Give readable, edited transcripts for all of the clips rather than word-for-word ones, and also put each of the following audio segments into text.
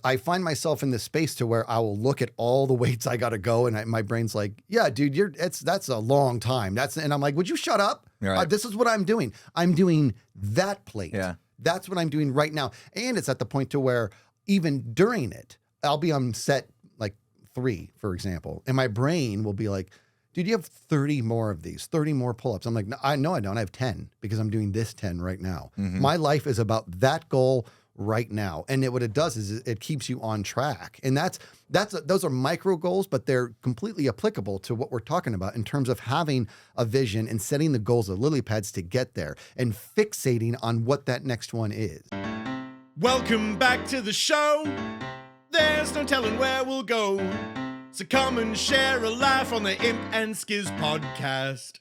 I find myself in this space to where I will look at all the weights I got to go. And my brain's like, yeah, dude, that's a long time. And I'm like, would you shut up? Right. This is what I'm doing. I'm doing that plate. Yeah. That's what I'm doing right now. And it's at the point to where even during it, I'll be on set like 3, for example. And my brain will be like, dude, you have 30 more of these, 30 more pull-ups. I'm like, no, I don't. I have 10 because I'm doing this 10 right now. Mm-hmm. My life is about that goal right now. And what it does is it keeps you on track. And those are micro goals, but they're completely applicable to what we're talking about in terms of having a vision and setting the goals of lily pads to get there and fixating on what that next one is. Welcome back to the show. There's no telling where we'll go. So come and share a laugh on the Imp and Skizz podcast.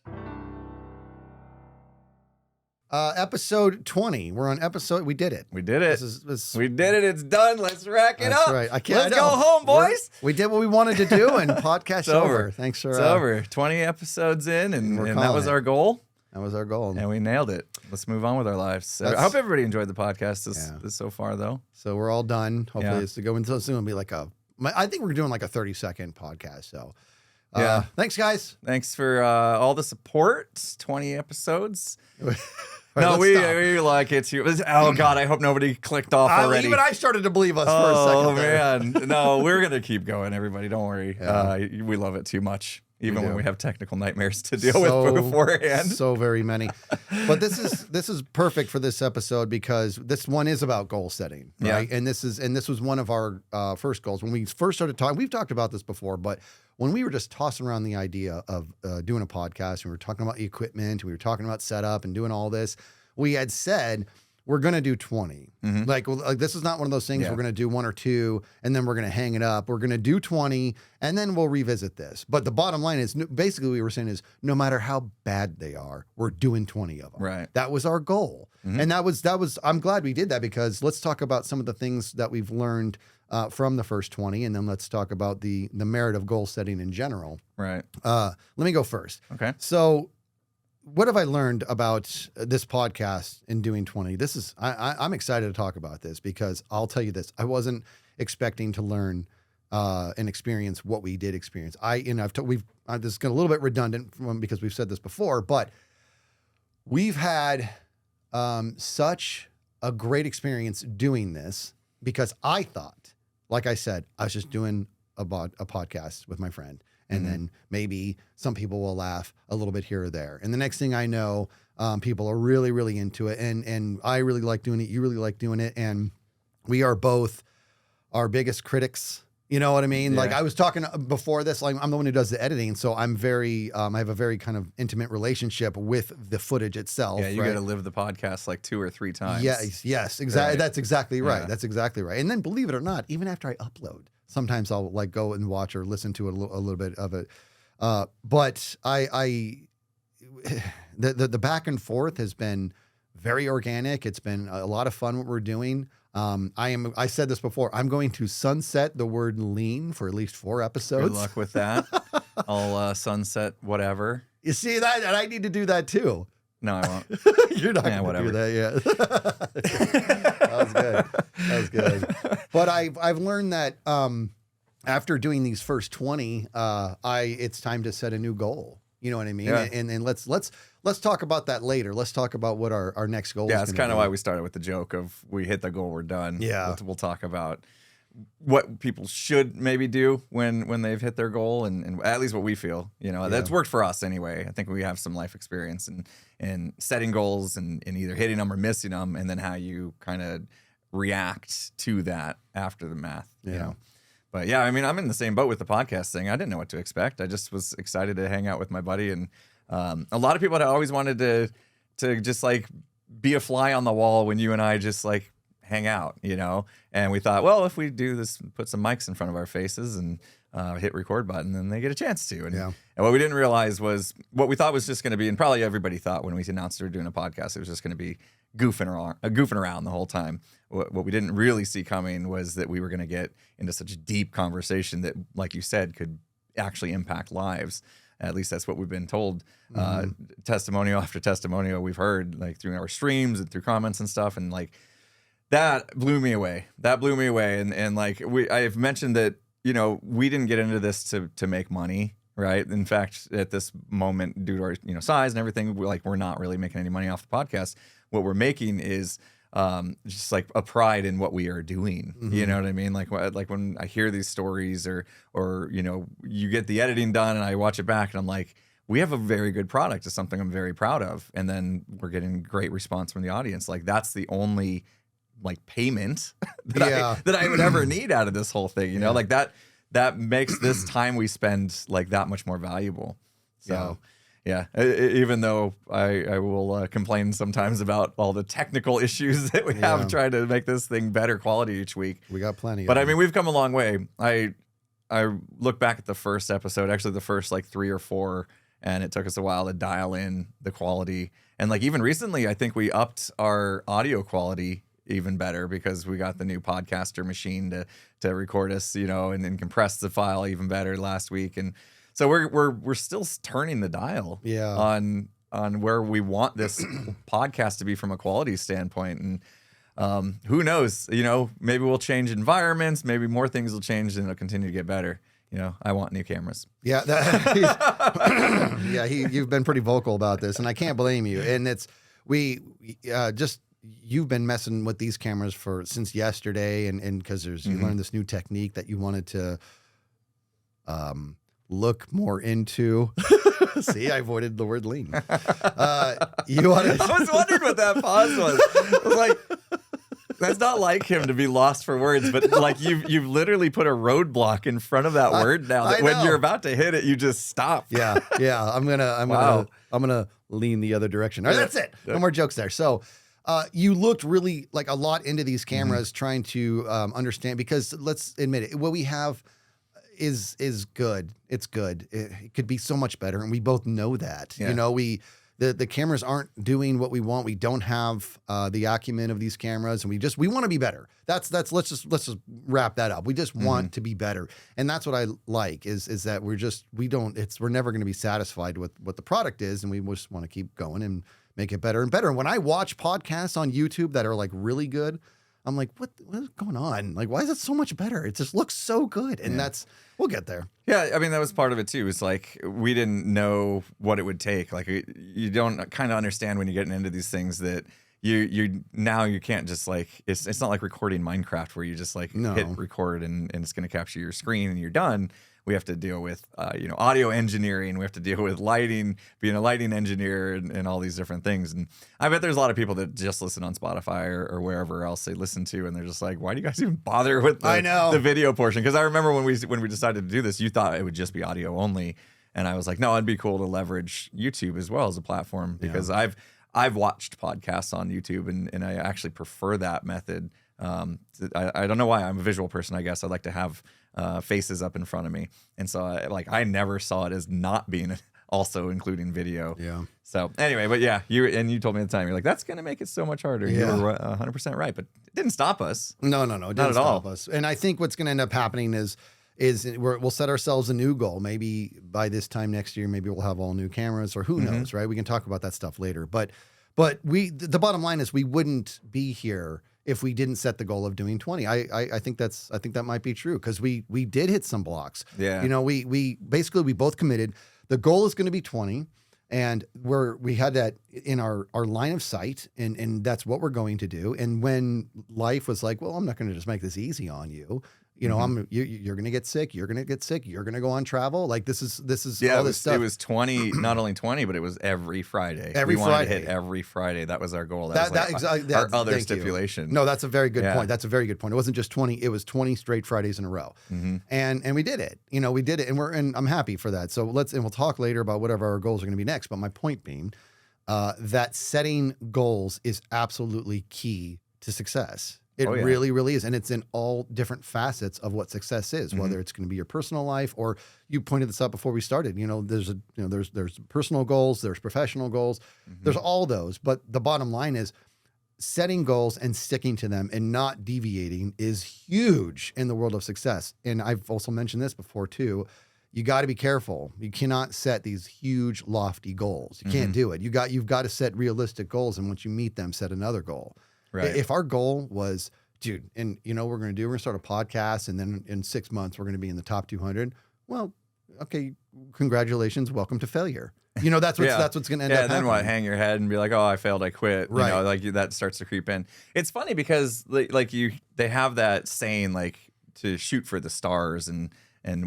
Episode 20. We're on episode. We did it. We did it. We did it. It's done. Let's rack it That's up. right. Let's go home, boys. We did what we wanted to do, and podcast over. Thanks for. It's over. 20 episodes in, and that was our goal. That was our goal, and we nailed it. Let's move on with our lives. So I hope everybody enjoyed the podcast this so far, though. So we're all done. Hopefully, it's to go into soon. It'll be like I think we're doing like a 30-second podcast. So, thanks, guys. Thanks for all the support. 20 episodes. Right, no, we like it too. Oh God, I hope nobody clicked off already. Even I started to believe us for a second. Oh man, no, we're gonna keep going. Everybody, don't worry. We love it too much, even when we have technical nightmares to deal with beforehand. So very many. But this is perfect for this episode because this one is about goal setting, right? Yeah. And this was one of our first goals when we first started talking. We've talked about this before, but when we were just tossing around the idea of doing a podcast, and we were talking about the equipment, and we were talking about setup and doing all this, we had said we're going to do 20. Mm-hmm. Like this is not one of those things we're going to do 1 or 2 and then we're going to hang it up. We're going to do 20 and then we'll revisit this. But the bottom line is basically what we were saying is no matter how bad they are, we're doing 20 of them. Right. That was our goal. Mm-hmm. And that was, I'm glad we did that because let's talk about some of the things that we've learned from the first 20. And then let's talk about the merit of goal setting in general. Right. Let me go first. Okay. So what have I learned about this podcast in doing 20? This is, I'm excited to talk about this because I'll tell you this, I wasn't expecting to learn and experience what we did experience. This is a little bit redundant because we've said this before, but we've had such a great experience doing this because I thought, like I said, I was just doing a podcast with my friend. And then maybe some people will laugh a little bit here or there. And the next thing I know, people are really, really into it. And I really like doing it. You really like doing it. And we are both our biggest critics. You know what I mean? Yeah. Like I was talking before this, like I'm the one who does the editing. So I'm I have a very kind of intimate relationship with the footage itself. Yeah, you got to live the podcast like 2 or 3 times. Yes, exactly. Right. That's exactly right. Yeah. That's exactly right. And then believe it or not, even after I upload, sometimes I'll like go and watch or listen to a little bit of it. But the back and forth has been very organic. It's been a lot of fun what we're doing. I said this before, I'm going to sunset the word lean for at least 4 episodes. Good luck with that. I'll sunset whatever. You see that? And I need to do that too. No, I won't. You're not going to do that yet. That was good. But I've learned that after doing these first 20, it's time to set a new goal. You know what I mean? Yeah. And let's talk about that later. Let's talk about what our next goal is. Yeah, that's kind of why we started with the joke of we hit the goal, we're done. Yeah. We'll talk about what people should maybe do when they've hit their goal and at least what we feel, that's worked for us anyway. I think we have some life experience in setting goals and either hitting them or missing them, and then how you kind of react to that after the math, you know? But yeah, I mean, I'm in the same boat with the podcast thing. I didn't know what to expect. I just was excited to hang out with my buddy. And a lot of people had always wanted to just like be a fly on the wall when you and I just like hang out, and we thought, well, if we do this, put some mics in front of our faces and hit record button, then they get a chance to. And what we didn't realize was what we thought was just going to be, and probably everybody thought when we announced we were doing a podcast, it was just going to be goofing around the whole time. What we didn't really see coming was that we were going to get into such a deep conversation that, like you said, could actually impact lives. At least that's what we've been told. Testimonial after testimonial we've heard, like through our streams and through comments and stuff. And like that blew me away. And like I've mentioned that, you know, we didn't get into this to make money, right? In fact, at this moment, due to our, you know, size and everything, we're not really making any money off the podcast. What we're making is just like a pride in what we are doing. Mm-hmm. You know what I mean? Like when I hear these stories or you know, you get the editing done and I watch it back and I'm like, we have a very good product. It's something I'm very proud of. And then we're getting great response from the audience. Like that's the only like payment that I would ever need out of this whole thing. You know, like that makes this time we spend like that much more valuable. So yeah, even though I will complain sometimes about all the technical issues that we have trying to make this thing better quality each week. We got plenty. But I mean, we've come a long way. I look back at the first episode, actually the first like 3 or 4, and it took us a while to dial in the quality. And like even recently, I think we upped our audio quality even better because we got the new podcaster machine to record us, you know, and then compress the file even better last week. And so we're still turning the dial on where we want this podcast to be from a quality standpoint. And who knows, you know, maybe we'll change environments, maybe more things will change and it'll continue to get better. You know, I want new cameras. Yeah, you've been pretty vocal about this, and I can't blame you. And it's you've been messing with these cameras since yesterday, and because you learned this new technique that you wanted to look more into. See, I avoided the word lean. I was wondering what that pause was. I was like, that's not like him to be lost for words, but like you've literally put a roadblock in front of that word now. That when you're about to hit it, you just stop. Yeah. I'm gonna lean the other direction. All right, that's it. No more jokes there. So, you looked really like a lot into these cameras, trying to understand, because let's admit it, what we have is good. It's good. It could be so much better, and we both know that. Yeah. You know, the cameras aren't doing what we want. We don't have the acumen of these cameras, and we want to be better. Let's just wrap that up. We just want to be better, and that's what I like is that we're never going to be satisfied with what the product is, and we just want to keep going and make it better and better. And when I watch podcasts on YouTube that are like really good, I'm like, what is going on? Like, why is it so much better? It just looks so good. And we'll get there. Yeah, I mean, that was part of it too. It's like we didn't know what it would take. Like you don't kind of understand when you're getting into these things that you can't just like, it's not like recording Minecraft where you just like hit record and it's going to capture your screen and you're done. We have to deal with, audio engineering. We have to deal with lighting, being a lighting engineer and all these different things. And I bet there's a lot of people that just listen on Spotify or wherever else they listen to. And they're just like, why do you guys even bother with the video portion? Because I remember when we decided to do this, you thought it would just be audio only. And I was like, no, it'd be cool to leverage YouTube as well as a platform because I've watched podcasts on YouTube and I actually prefer that method. I don't know why. I'm a visual person, I guess. I like to have faces up in front of me. And so I never saw it as not being also including video. Yeah. So anyway, but yeah, you told me at the time, you're like, that's going to make it so much harder. Yeah. You were 100% right, but it didn't stop us. No. It didn't stop us. And I think what's going to end up happening is we'll set ourselves a new goal. Maybe by this time next year, maybe we'll have all new cameras or who knows, right? We can talk about that stuff later. But the bottom line is we wouldn't be here if we didn't set the goal of doing 20. I think that might be true because we did hit some blocks. Yeah. You know, we both committed. The goal is going to be 20, and we had that in our line of sight, and that's what we're going to do. And when life was like, well, I'm not going to just make this easy on you. You know, you're going to get sick. You're going to get sick. You're going to go on travel. Like this is all this stuff. It was 20, not only 20, but it was every Friday. We wanted to hit every Friday. That was our goal. That was our other stipulation. No, that's a very good point. That's a very good point. It wasn't just 20. It was 20 straight Fridays in a row. And we did it. You know, we did it, and I'm happy for that. So we'll talk later about whatever our goals are going to be next. But my point being that setting goals is absolutely key to success. It really, really is. And it's in all different facets of what success is, whether it's going to be your personal life or you pointed this out before we started, there's personal goals, there's professional goals, there's all those. But the bottom line is setting goals and sticking to them and not deviating is huge in the world of success. And I've also mentioned this before too. You got to be careful. You cannot set these huge, lofty goals. You can't do it. You've got to set realistic goals. And once you meet them, set another goal. Right. If our goal was, dude, and we're going to start a podcast, and then in 6 months we're going to be in the top 200. Well, okay, congratulations, welcome to failure. That's what's going to end up. Yeah, then what? Hang your head and be like, oh, I failed, I quit. Right. That starts to creep in. It's funny because they have that saying like to shoot for the stars and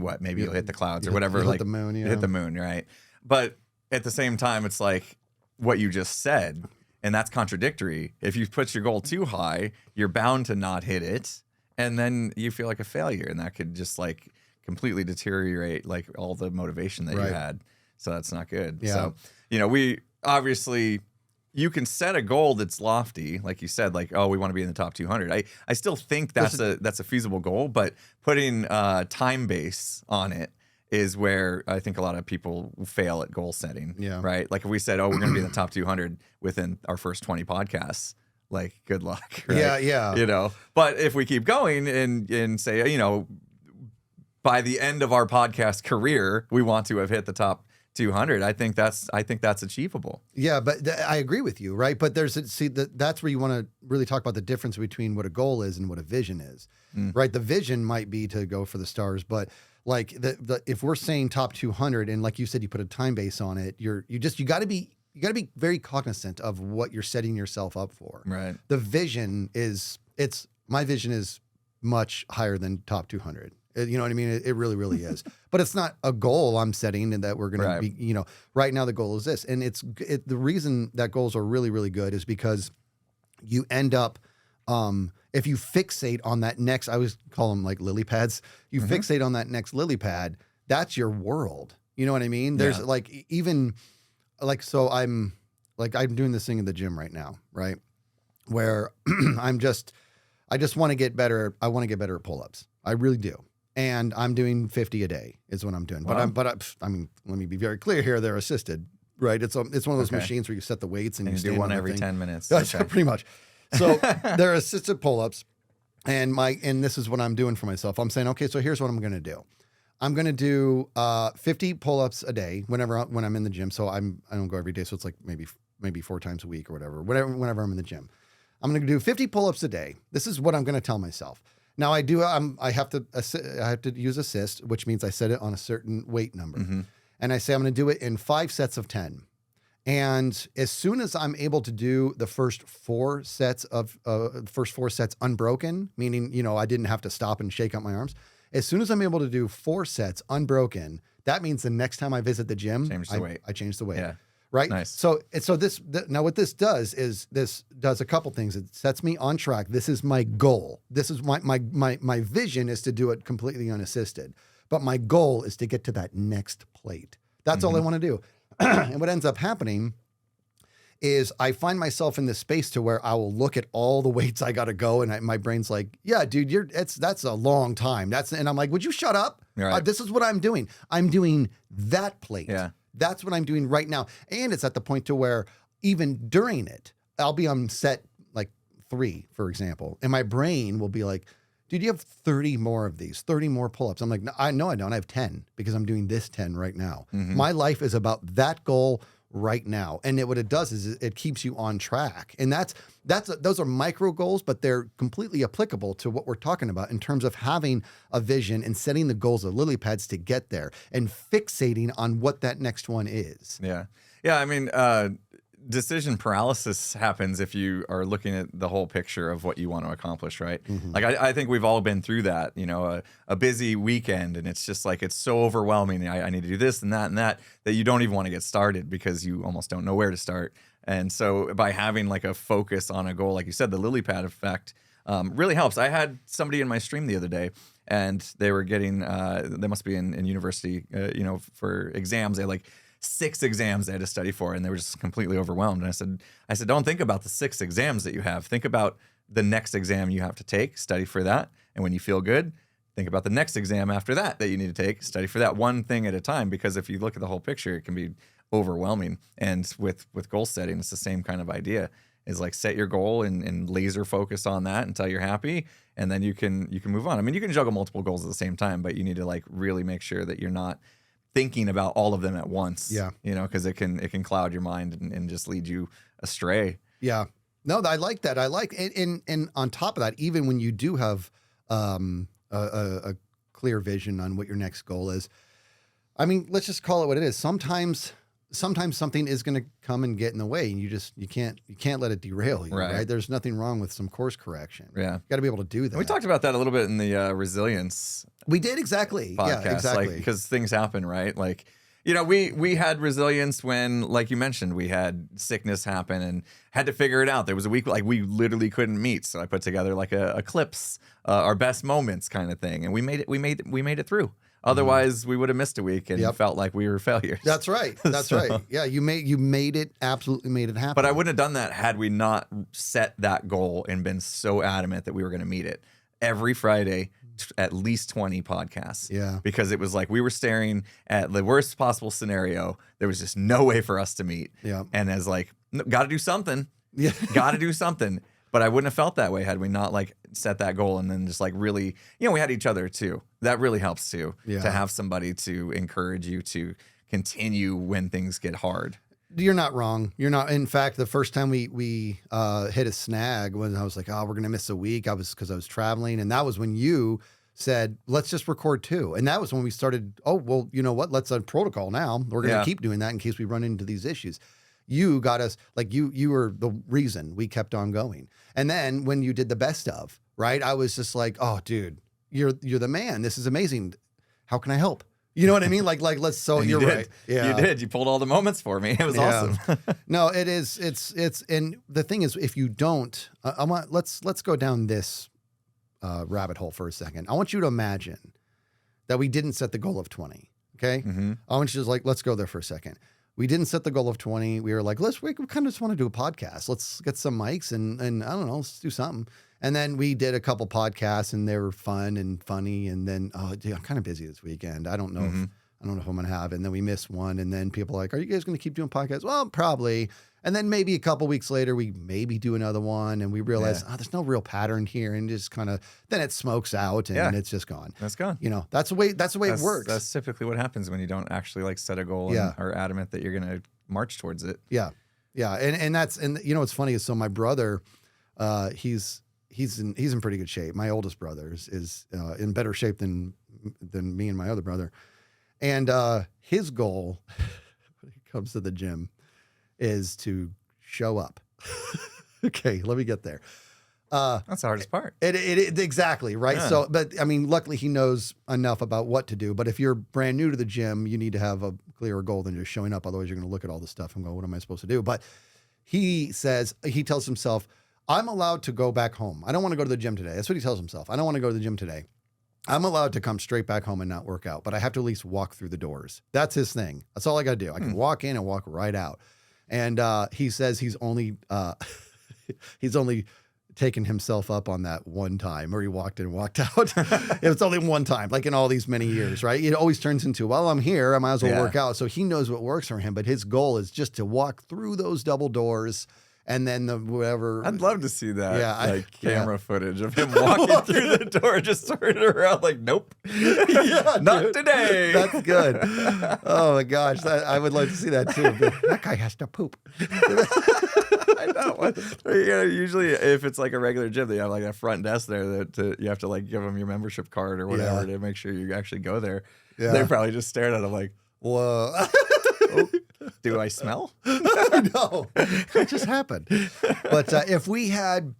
what, maybe you'll hit the clouds or whatever. Hit like the moon, hit the moon, right? But at the same time, it's like what you just said, and that's contradictory. If you put your goal too high, you're bound to not hit it, and then you feel like a failure, and that could just like completely deteriorate like all the motivation that you had. So that's not good. Yeah. So, we obviously, you can set a goal that's lofty, like you said, like, oh, we want to be in the top 200. I still think that's a feasible goal, but putting time base on it is where I think a lot of people fail at goal setting. Yeah. Right. Like if we said, oh, we're going to be in the top 200 within our first 20 podcasts, like good luck. Right? Yeah. Yeah. But if we keep going and say, by the end of our podcast career, we want to have hit the top 200. I think that's achievable. Yeah, but I agree with you, right? But that's where you want to really talk about the difference between what a goal is and what a vision is, right? The vision might be to go for the stars, but like if we're saying top 200, and like you said, you put a time base on it, you got to be very cognizant of what you're setting yourself up for. Right. The vision my vision is much higher than top 200. You know what I mean? It really, really is. But it's not a goal I'm setting and that we're going to be, right now the goal is this. And the reason that goals are really, really good is because you end up, if you fixate on that next, I always call them like lily pads. You fixate on that next lily pad, that's your world. You know what I mean? There's I'm doing this thing in the gym right now, right? Where I just want to get better. I want to get better at pull-ups. I really do. And I'm doing 50 a day is what I'm doing. Wow. But I mean, let me be very clear here. They're assisted, right? It's one of those machines where you set the weights and you do one every 10 minutes. Pretty much. So they're assisted pull-ups, and this is what I'm doing for myself. I'm saying, okay, so here's what I'm going to do. I'm going to do 50 pull-ups a day when I'm in the gym. So I don't go every day, so it's like maybe 4 times a week or whatever. Whenever I'm in the gym, I'm going to do 50 pull-ups a day. This is what I'm going to tell myself. Now I have to use assist, which means I set it on a certain weight number. And I say I'm going to do it in 5 sets of 10. And as soon as I'm able to do the first 4 sets unbroken, meaning, I didn't have to stop and shake out my arms. As soon as I'm able to do 4 sets unbroken, that means the next time I visit the gym, I change the weight. Yeah. Right. Nice. So now what this does is this does a couple things. It sets me on track. This is my goal. This is my vision is to do it completely unassisted, but my goal is to get to that next plate. That's all I want to do. And what ends up happening is I find myself in this space to where I will look at all the weights I got to go. And my brain's like, yeah, dude, that's a long time. And I'm like, would you shut up? Right. This is what I'm doing. I'm doing that plate. Yeah. That's what I'm doing right now. And it's at the point to where even during it, I'll be on set like 3, for example. And my brain will be like, dude, you have 30 more of these, 30 more pull-ups. I'm like, no, I don't. I have 10 because I'm doing this 10 right now. My life is about that goal right now. And what it does is it keeps you on track. And those are micro goals, but they're completely applicable to what we're talking about in terms of having a vision and setting the goals of lily pads to get there and fixating on what that next one is. Yeah. Yeah. I mean, decision paralysis happens if you are looking at the whole picture of what you want to accomplish, right? Like I think we've all been through that, a busy weekend, and it's just like it's so overwhelming. I need to do this and that you don't even want to get started because you almost don't know where to start. And so by having like a focus on a goal, like you said, the lily pad effect really helps. I had somebody in my stream the other day, and they were getting they must be in university, for exams. They had like 6 exams they had to study for, and they were just completely overwhelmed. And I said, don't think about the 6 exams that you have. Think about the next exam you have to take, study for that. And when you feel good, think about the next exam after that you need to take, study for that, one thing at a time. Because if you look at the whole picture, it can be overwhelming. And with goal setting, it's the same kind of idea. Is like set your goal and laser focus on that until you're happy, and then you can move on. I mean, you can juggle multiple goals at the same time, but you need to like really make sure that you're not thinking about all of them at once. Yeah. Because it can cloud your mind and just lead you astray. Yeah. No, I like that. I like, and on top of that, even when you do have a clear vision on what your next goal is, I mean, let's just call it what it is. Sometimes something is going to come and get in the way, and you can't let it derail you, right? There's nothing wrong with some course correction. Yeah, you got to be able to do that. And we talked about that a little bit in the resilience. We did, exactly. Podcast, yeah, exactly. Like, because things happen, right? Like, you know, we had resilience when, like you mentioned, we had sickness happen and had to figure it out. There was a week like we literally couldn't meet, so I put together like a clips, our best moments kind of thing, and we made it through. Otherwise, we would have missed a week and felt like we were failures. That's right. That's right. Yeah, you made it, absolutely made it happen. But I wouldn't have done that had we not set that goal and been so adamant that we were going to meet it. Every Friday, at least 20 podcasts. Yeah. Because it was like we were staring at the worst possible scenario. There was just no way for us to meet. Yeah. And as like, got to do something. Yeah. Got to do something. But I wouldn't have felt that way had we not like set that goal and then just like really, you know, we had each other too. That really helps too, to have somebody to encourage you to continue when things get hard. You're not wrong. You're not. In fact, the first time we hit a snag when I was like, oh, we're going to miss a week, because I was traveling. And that was when you said, let's just record 2. And that was when we started, oh, well, you know what? Let's protocol now. We're going to keep doing that in case we run into these issues. You got us, like you were the reason we kept on going. And then when you did the best of, right? I was just like, oh, dude, you're the man. This is amazing. How can I help? You know what I mean? Like let's. So you're right. Yeah, you did. You pulled all the moments for me. It was awesome. No, it is. It's. And the thing is, if you don't, let's go down this rabbit hole for a second. I want you to imagine that we didn't set the goal of 20. Okay. Mm-hmm. I want you to let's go there for a second. We didn't set the goal of 20. We were like, we kind of just want to do a podcast. Let's get some mics and I don't know, let's do something. And then we did a couple podcasts and they were fun and funny. And then, dude, I'm kind of busy this weekend. I don't know if I'm going to have it. And then we missed one. And then people are like, are you guys going to keep doing podcasts? Well, probably. And then maybe a couple weeks later, we maybe do another one. And we realize, there's no real pattern here. And just kind of, then it smokes out and it's just gone. That's gone. You know, that's the way it works. That's typically what happens when you don't actually like set a goal and are adamant that you're going to march towards it. Yeah. Yeah. And you know, what's funny is, so my brother, he's in pretty good shape. My oldest brother is in better shape than me and my other brother. And his goal when it comes to the gym is to show up. Okay, let me get there. That's the hardest part. It exactly, right? Yeah. So, but I mean, luckily he knows enough about what to do. But if you're brand new to the gym, you need to have a clearer goal than just showing up. Otherwise, you're going to look at all this stuff and go, what am I supposed to do? But he tells himself, I'm allowed to go back home. I don't want to go to the gym today. That's what he tells himself. I don't want to go to the gym today. I'm allowed to come straight back home and not work out, but I have to at least walk through the doors. That's his thing. That's all I got to do. I can walk in and walk right out. And he says he's only taken himself up on that one time where he walked in and walked out. It was only one time, like in all these many years, right? It always turns into, well, I'm here, I might as well work out. So he knows what works for him, but his goal is just to walk through those double doors. And then whatever. I'd love to see that, camera footage of him walking through the door, just turning around like, nope, not today. That's good. Oh my gosh, I would love to see that too. That guy has to poop. I know. Usually, if it's like a regular gym, they have like a front desk there that you have to like give them your membership card or whatever to make sure you actually go there. Yeah. They probably just stared at him like, whoa. Do I smell? No, it just happened. But if we had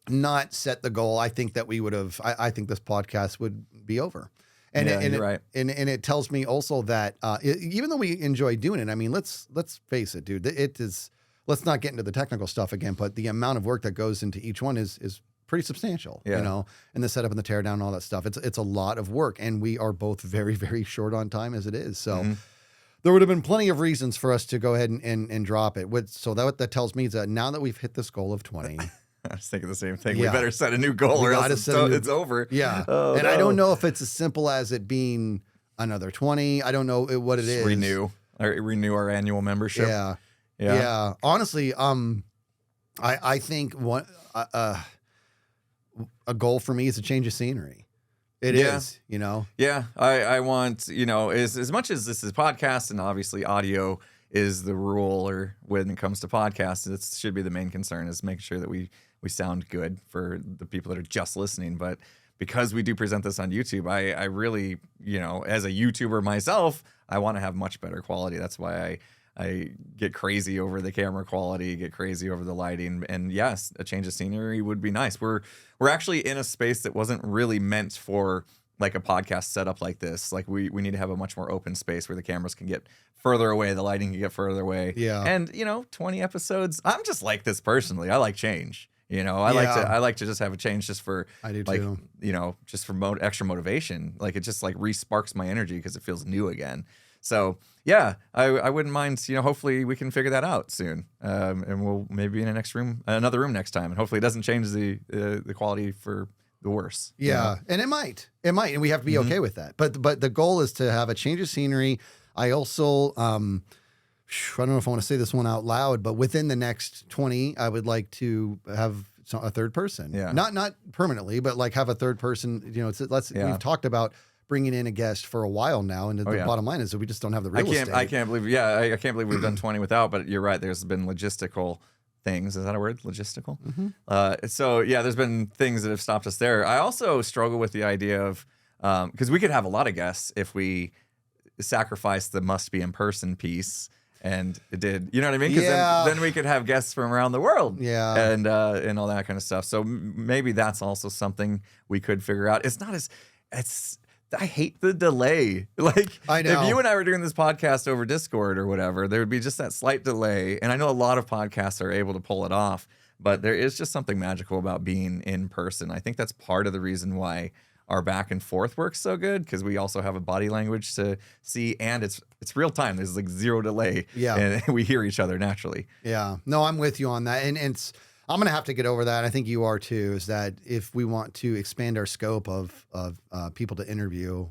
not set the goal, I think that we would have. I think this podcast would be over. And you're right. And it tells me also that even though we enjoy doing it, I mean, let's face it, dude. It is. Let's not get into the technical stuff again, but the amount of work that goes into each one is pretty substantial. You know, and the setup and the teardown and all that stuff. It's a lot of work, and we are both very, very short on time as it is. So. There would have been plenty of reasons for us to go ahead and drop it. So that tells me is that now that we've hit this goal of 20. I was thinking the same thing. We better set a new goal or else it's over. Yeah. Oh, I don't know if it's as simple as it being another 20. I don't know what it is. Renew our annual membership. Yeah. Honestly, I think a goal for me is a change of scenery. It is, you know? Yeah. I want, as much as this is podcast and obviously audio is the rule, or when it comes to podcasts, it should be the main concern, is making sure that we sound good for the people that are just listening. But because we do present this on YouTube, I really, as a YouTuber myself, I want to have much better quality. That's why I get crazy over the camera quality, get crazy over the lighting. And yes, a change of scenery would be nice. We're actually in a space that wasn't really meant for like a podcast setup like this. Like we need to have a much more open space where the cameras can get further away, the lighting can get further away. Yeah. And 20 episodes, I'm just like this personally. I like change. I like to just have a change just for, I do like, too. just for extra motivation. Like it just like re-sparks my energy because it feels new again. So yeah, I wouldn't mind. Hopefully we can figure that out soon, and we'll maybe in another room next time, and hopefully it doesn't change the quality for the worse. Yeah, and it might, and we have to be okay with that. But the goal is to have a change of scenery. I also, I don't know if I want to say this one out loud, but within the next 20, I would like to have a third person. Yeah. Not permanently, but like have a third person. We've talked about bringing in a guest for a while now, and the bottom line is that we just don't have the real estate. I can't believe. Yeah, I can't believe we've done 20 without. But you're right. There's been logistical things. Is that a word? Logistical. So yeah, there's been things that have stopped us there. I also struggle with the idea of because we could have a lot of guests if we sacrificed the must be in person piece. And it did, you know what I mean? Because then we could have guests from around the world, and all that kind of stuff. So maybe that's also something we could figure out. I hate the delay. Like, I know. If you and I were doing this podcast over Discord or whatever, there would be just that slight delay. And I know a lot of podcasts are able to pull it off, but there is just something magical about being in person. I think that's part of the reason why our back and forth works so good, because we also have a body language to see, and it's real time. There's like zero delay, and we hear each other naturally. Yeah, no, I'm with you on that, and I'm gonna have to get over that. I think you are too. Is that if we want to expand our scope of people to interview,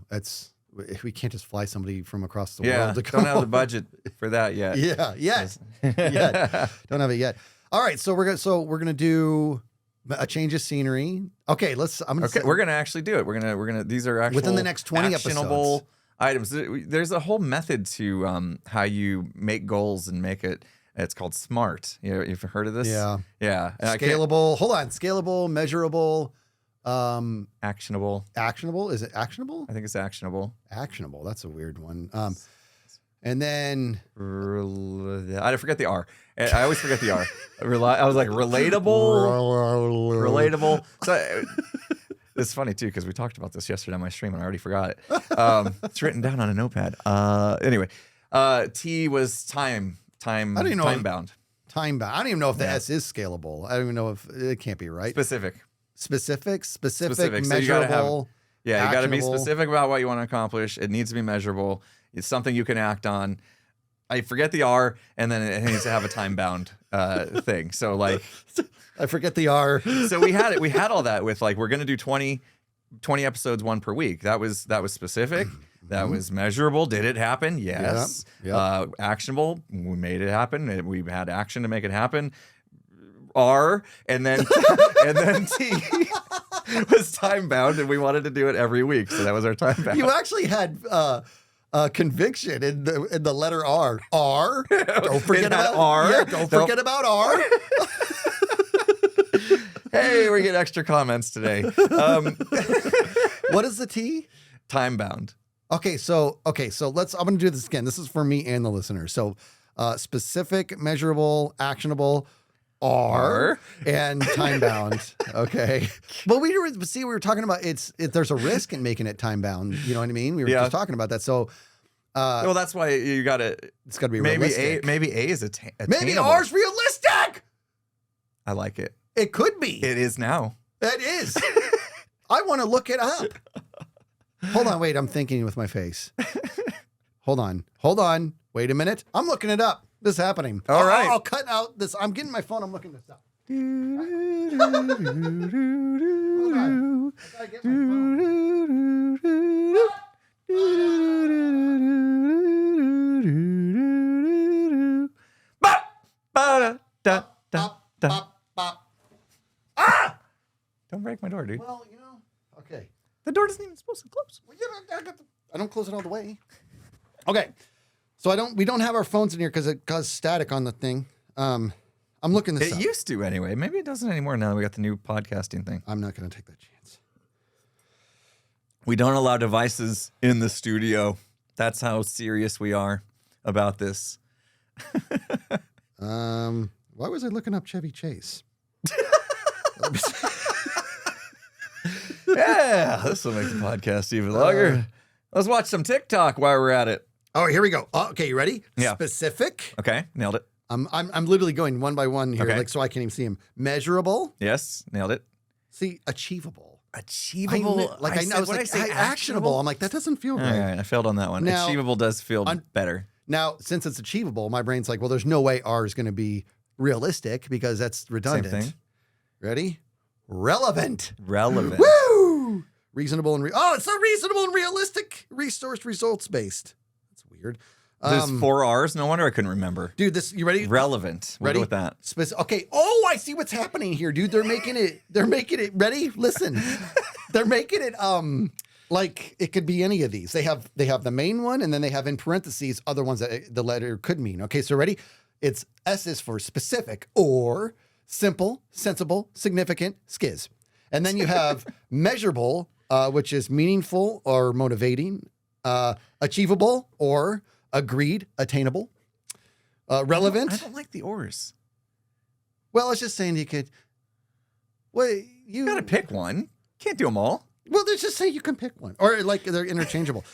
we can't just fly somebody from across the world to come. Don't have the budget for that yet. Yet. Don't have it yet. All right, so we're gonna do a change of scenery. Okay, we're gonna actually do it. We're gonna. These are actual within the next 20 actionable episodes. items. There's a whole method to how you make goals and make it. It's called SMART. You've heard of this? Yeah. And scalable. Hold on. Scalable, measurable, actionable. Actionable. Is it actionable? I think it's actionable. Actionable. That's a weird one. And then I forget the R. I always forget the R. I was like relatable. So it's funny too because we talked about this yesterday on my stream and I already forgot it. It's written down on a notepad. Anyway, T was time bound. Time bound. I don't even know if the S is scalable. I don't even know if it can't be right. Specific, measurable. So you got to be specific about what you want to accomplish. It needs to be measurable. It's something you can act on. I forget the R, and then it needs to have a time bound thing. So like, I forget the R. So we had all that with like we're gonna do 20 episodes, one per week. That was specific. That was measurable. Did it happen? Yes. Yep. Actionable. We made it happen. We had action to make it happen. R and then T was time bound, and we wanted to do it every week. So that was our time bound. You actually had conviction in the letter R. R. Don't forget about R. Yeah, don't forget about R. Hey, we get extra comments today. What is the T? Time bound. Okay, so I'm gonna do this again. This is for me and the listener. So specific, measurable, actionable, R, and time bound. Okay. But we were talking about there's a risk in making it time bound. You know what I mean? We were just talking about that. So well, that's why you gotta. It's gotta be maybe realistic. Maybe A is attainable. Maybe R's realistic. I like it. It could be. It is now. It is. I want to look it up. Hold on, wait. I'm thinking with my face. Hold on. Wait a minute. I'm looking it up. This is happening. All right. I'll cut out this. I'm getting my phone. I'm looking this up. Hold on. I gotta get my phone. Don't break my door, dude. Well, okay. The door isn't even supposed to close. I don't close it all the way. Okay. So we don't have our phones in here because it caused static on the thing. I'm looking this up. It used to anyway. Maybe it doesn't anymore now that we got the new podcasting thing. I'm not going to take that chance. We don't allow devices in the studio. That's how serious we are about this. Why was I looking up Chevy Chase? Yeah, this will make the podcast even longer. Let's watch some TikTok while we're at it. Oh, here we go. Okay, you ready? Yeah. Specific. Okay, nailed it. I'm literally going one by one here, Okay. like so I can't even see them. Measurable. Yes, nailed it. See, achievable. Achievable. I was like, actionable. I'm like, that doesn't feel All right. right, I failed on that one. Now, Achievable does feel better. Now, since it's achievable, my brain's like, well, there's no way R is going to be realistic because that's redundant. Same thing. Ready? Relevant. Relevant. Woo! Reasonable and it's so reasonable and realistic. Resource results based. That's weird. There's 4 R's. No wonder I couldn't remember. Dude, you ready? Relevant. We'll Ready go with that. Okay. Oh, I see what's happening here, dude. They're making it. Ready? Listen. They're making it like it could be any of these. They have the main one, and then they have in parentheses other ones that the letter could mean. Okay, so ready? It's S is for specific or simple, sensible, significant, skizz. And then you have measurable, which is meaningful or motivating, achievable or agreed, attainable, relevant. I don't like the ors. Well, I was just saying you could. Well, You gotta pick one. Can't do them all. Well, let's just say you can pick one, or like they're interchangeable.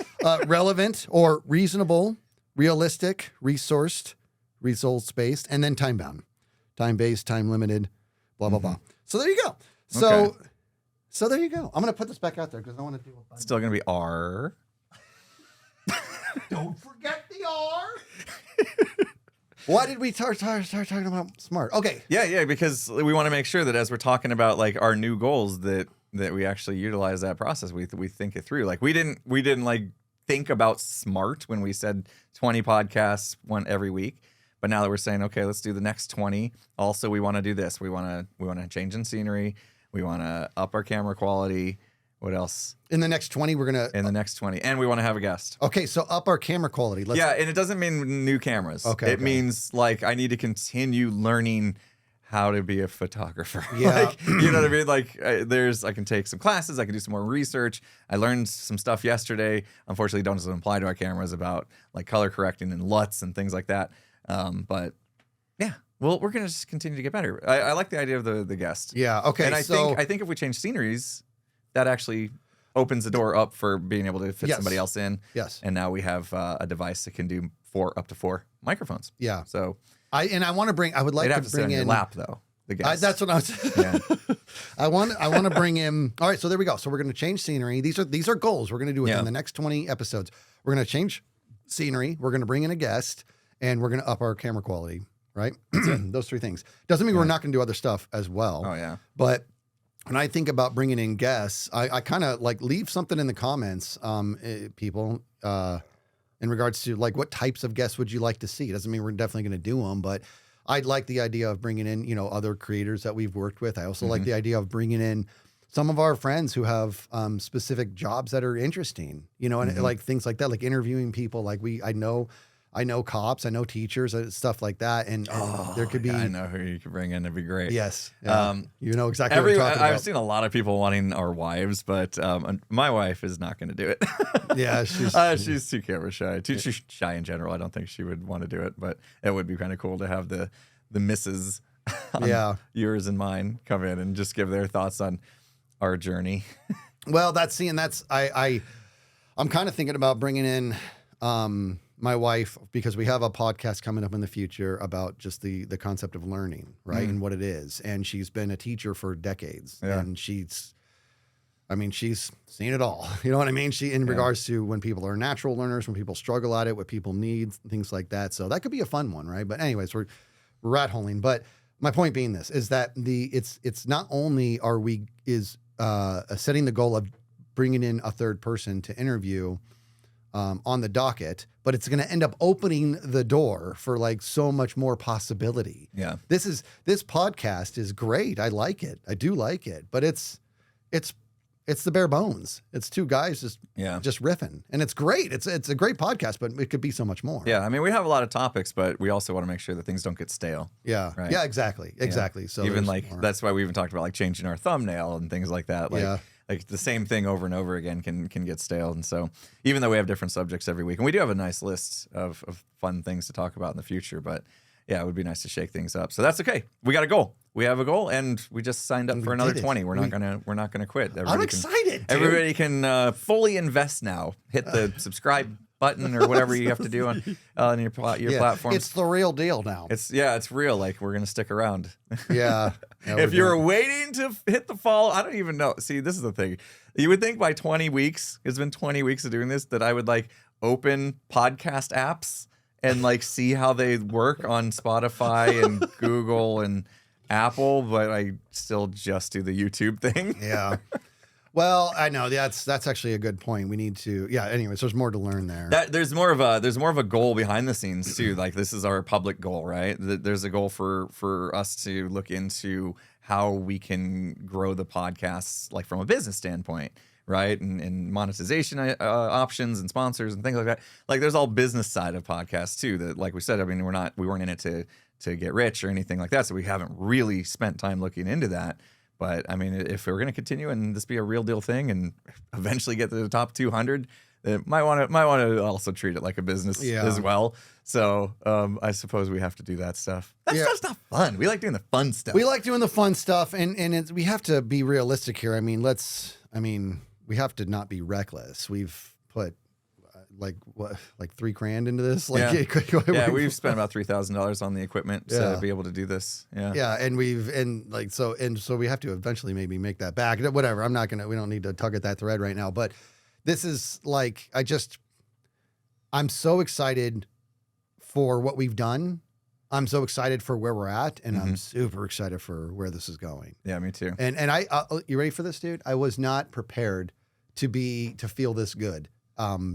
Relevant or reasonable, realistic, resourced, results-based, and then time-bound, time-based, time-limited, blah blah blah. So there you go. So there you go. I'm gonna put this back out there because I want to do a. Still gonna be R. Don't forget the R. Why did we start talking about smart? Okay. Yeah, because we want to make sure that as we're talking about like our new goals that we actually utilize that process. We think it through. Like we didn't like think about smart when we said 20 podcasts every week. But now that we're saying, okay, let's do the next 20. Also, we want to do this. We want to change in scenery. We want to up our camera quality. What else? In the next 20, we're gonna. In the next 20, and we want to have a guest. Okay, so up our camera quality. And it doesn't mean new cameras. Okay. It means like I need to continue learning how to be a photographer. Yeah. Like, you know what I mean? Like I can take some classes. I can do some more research. I learned some stuff yesterday. Unfortunately, doesn't apply to our cameras about like color correcting and LUTs and things like that. But yeah, well, we're going to just continue to get better. I like the idea of the guest. Yeah. Okay. And I think if we change sceneries, that actually opens the door up for being able to fit somebody else in. Yes. And now we have a device that can do up to 4 microphones. Yeah. So I would like they'd to have to sit bring on your in lap though. The guest. that's what I was. Yeah. I want to bring in. All right, so there we go. So we're going to change scenery. These are goals. We're going to do it in the next 20 episodes. We're going to change scenery. We're going to bring in a guest, and we're going to up our camera quality. Right, those 3 things. Doesn't mean we're not going to do other stuff as well. Oh yeah. But when I think about bringing in guests, I kind of like leave something in the comments, people, in regards to like what types of guests would you like to see? It doesn't mean we're definitely going to do them, but I'd like the idea of bringing in, other creators that we've worked with. I also like the idea of bringing in some of our friends who have specific jobs that are interesting, and like things like that, like interviewing people. Like I know cops, I know teachers, stuff like that, and there could be. I know who you could bring in. It'd be great. Yes, you know exactly what I'm talking about. I've seen a lot of people wanting our wives, but my wife is not going to do it. Yeah, she's too camera shy. Too shy in general. I don't think she would want to do it, but it would be kind of cool to have the misses, yours and mine, come in and just give their thoughts on our journey. Well, I'm kind of thinking about bringing in my wife, because we have a podcast coming up in the future about just the concept of learning, right? And what it is. And she's been a teacher for decades. Yeah. And she's seen it all. You know what I mean? In regards to when people are natural learners, when people struggle at it, what people need, things like that. So that could be a fun one, right? But anyways, we're rat holing. But my point being this is that it's not only are we setting the goal of bringing in a third person to interview on the docket, but it's going to end up opening the door for like so much more possibility. Yeah. This podcast is great. I like it. I do like it, but it's it's the bare bones. It's two guys just riffing, and it's great. It's a great podcast, but it could be so much more. Yeah, I mean, we have a lot of topics, but we also want to make sure that things don't get stale. Yeah, right? Yeah, exactly. So even like that's why we even talked about like changing our thumbnail and things like that. Like, like the same thing over and over again can get stale. And so even though we have different subjects every week, and we do have a nice list of fun things to talk about in the future, but yeah, it would be nice to shake things up. So that's okay. We got a goal. We have a goal, and we just signed up for another 20. We're not gonna quit. I'm excited. Everybody can fully invest now. Hit the subscribe button or whatever you have to do on your platform. It's the real deal now. It's real. Like, we're gonna stick around. Yeah. If you're waiting to hit the follow, I don't even know. See, this is the thing. You would think by 20 weeks, it's been 20 weeks of doing this, that I would like open podcast apps and like see how they work on Spotify and Google and Apple, but I still just do the YouTube thing. Yeah. Well, I know that's actually a good point. We need to, anyways, there's more to learn there. There's more of a goal behind the scenes too. Like, this is our public goal, right? There's a goal for us to look into how we can grow the podcasts, like from a business standpoint, right? And monetization options and sponsors and things like that. Like, there's all business side of podcasts too, that, like we said, I mean, we weren't in it to get rich or anything like that. So we haven't really spent time looking into that. But I mean, if we're going to continue and this be a real deal thing and eventually get to the top 200, it might want to also treat it like a business as well. So I suppose we have to do that stuff. That stuff's not fun. We like doing the fun stuff. We like doing the fun stuff, and we have to be realistic here. I mean, we have to not be reckless. We've put like $3,000 into this. We've spent about $3,000 on the equipment to be able to do this. So we have to eventually maybe make that back. Whatever. We don't need to tug at that thread right now. But this is like, I'm so excited for what we've done. I'm so excited for where we're at, and I'm super excited for where this is going. Yeah, me too. And you ready for this, dude? I was not prepared to feel this good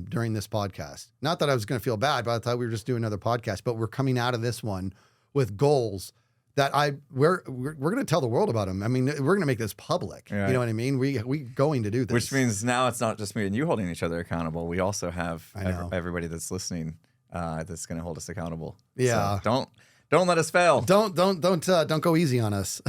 during this podcast. Not that I was going to feel bad, but I thought we were just doing another podcast. But we're coming out of this one with goals that we're going to tell the world about them. I mean, we're going to make this public. Right. You know what I mean? We going to do this. Which means now it's not just me and you holding each other accountable. We also have everybody that's listening that's going to hold us accountable. Yeah. So don't let us fail. Don't go easy on us.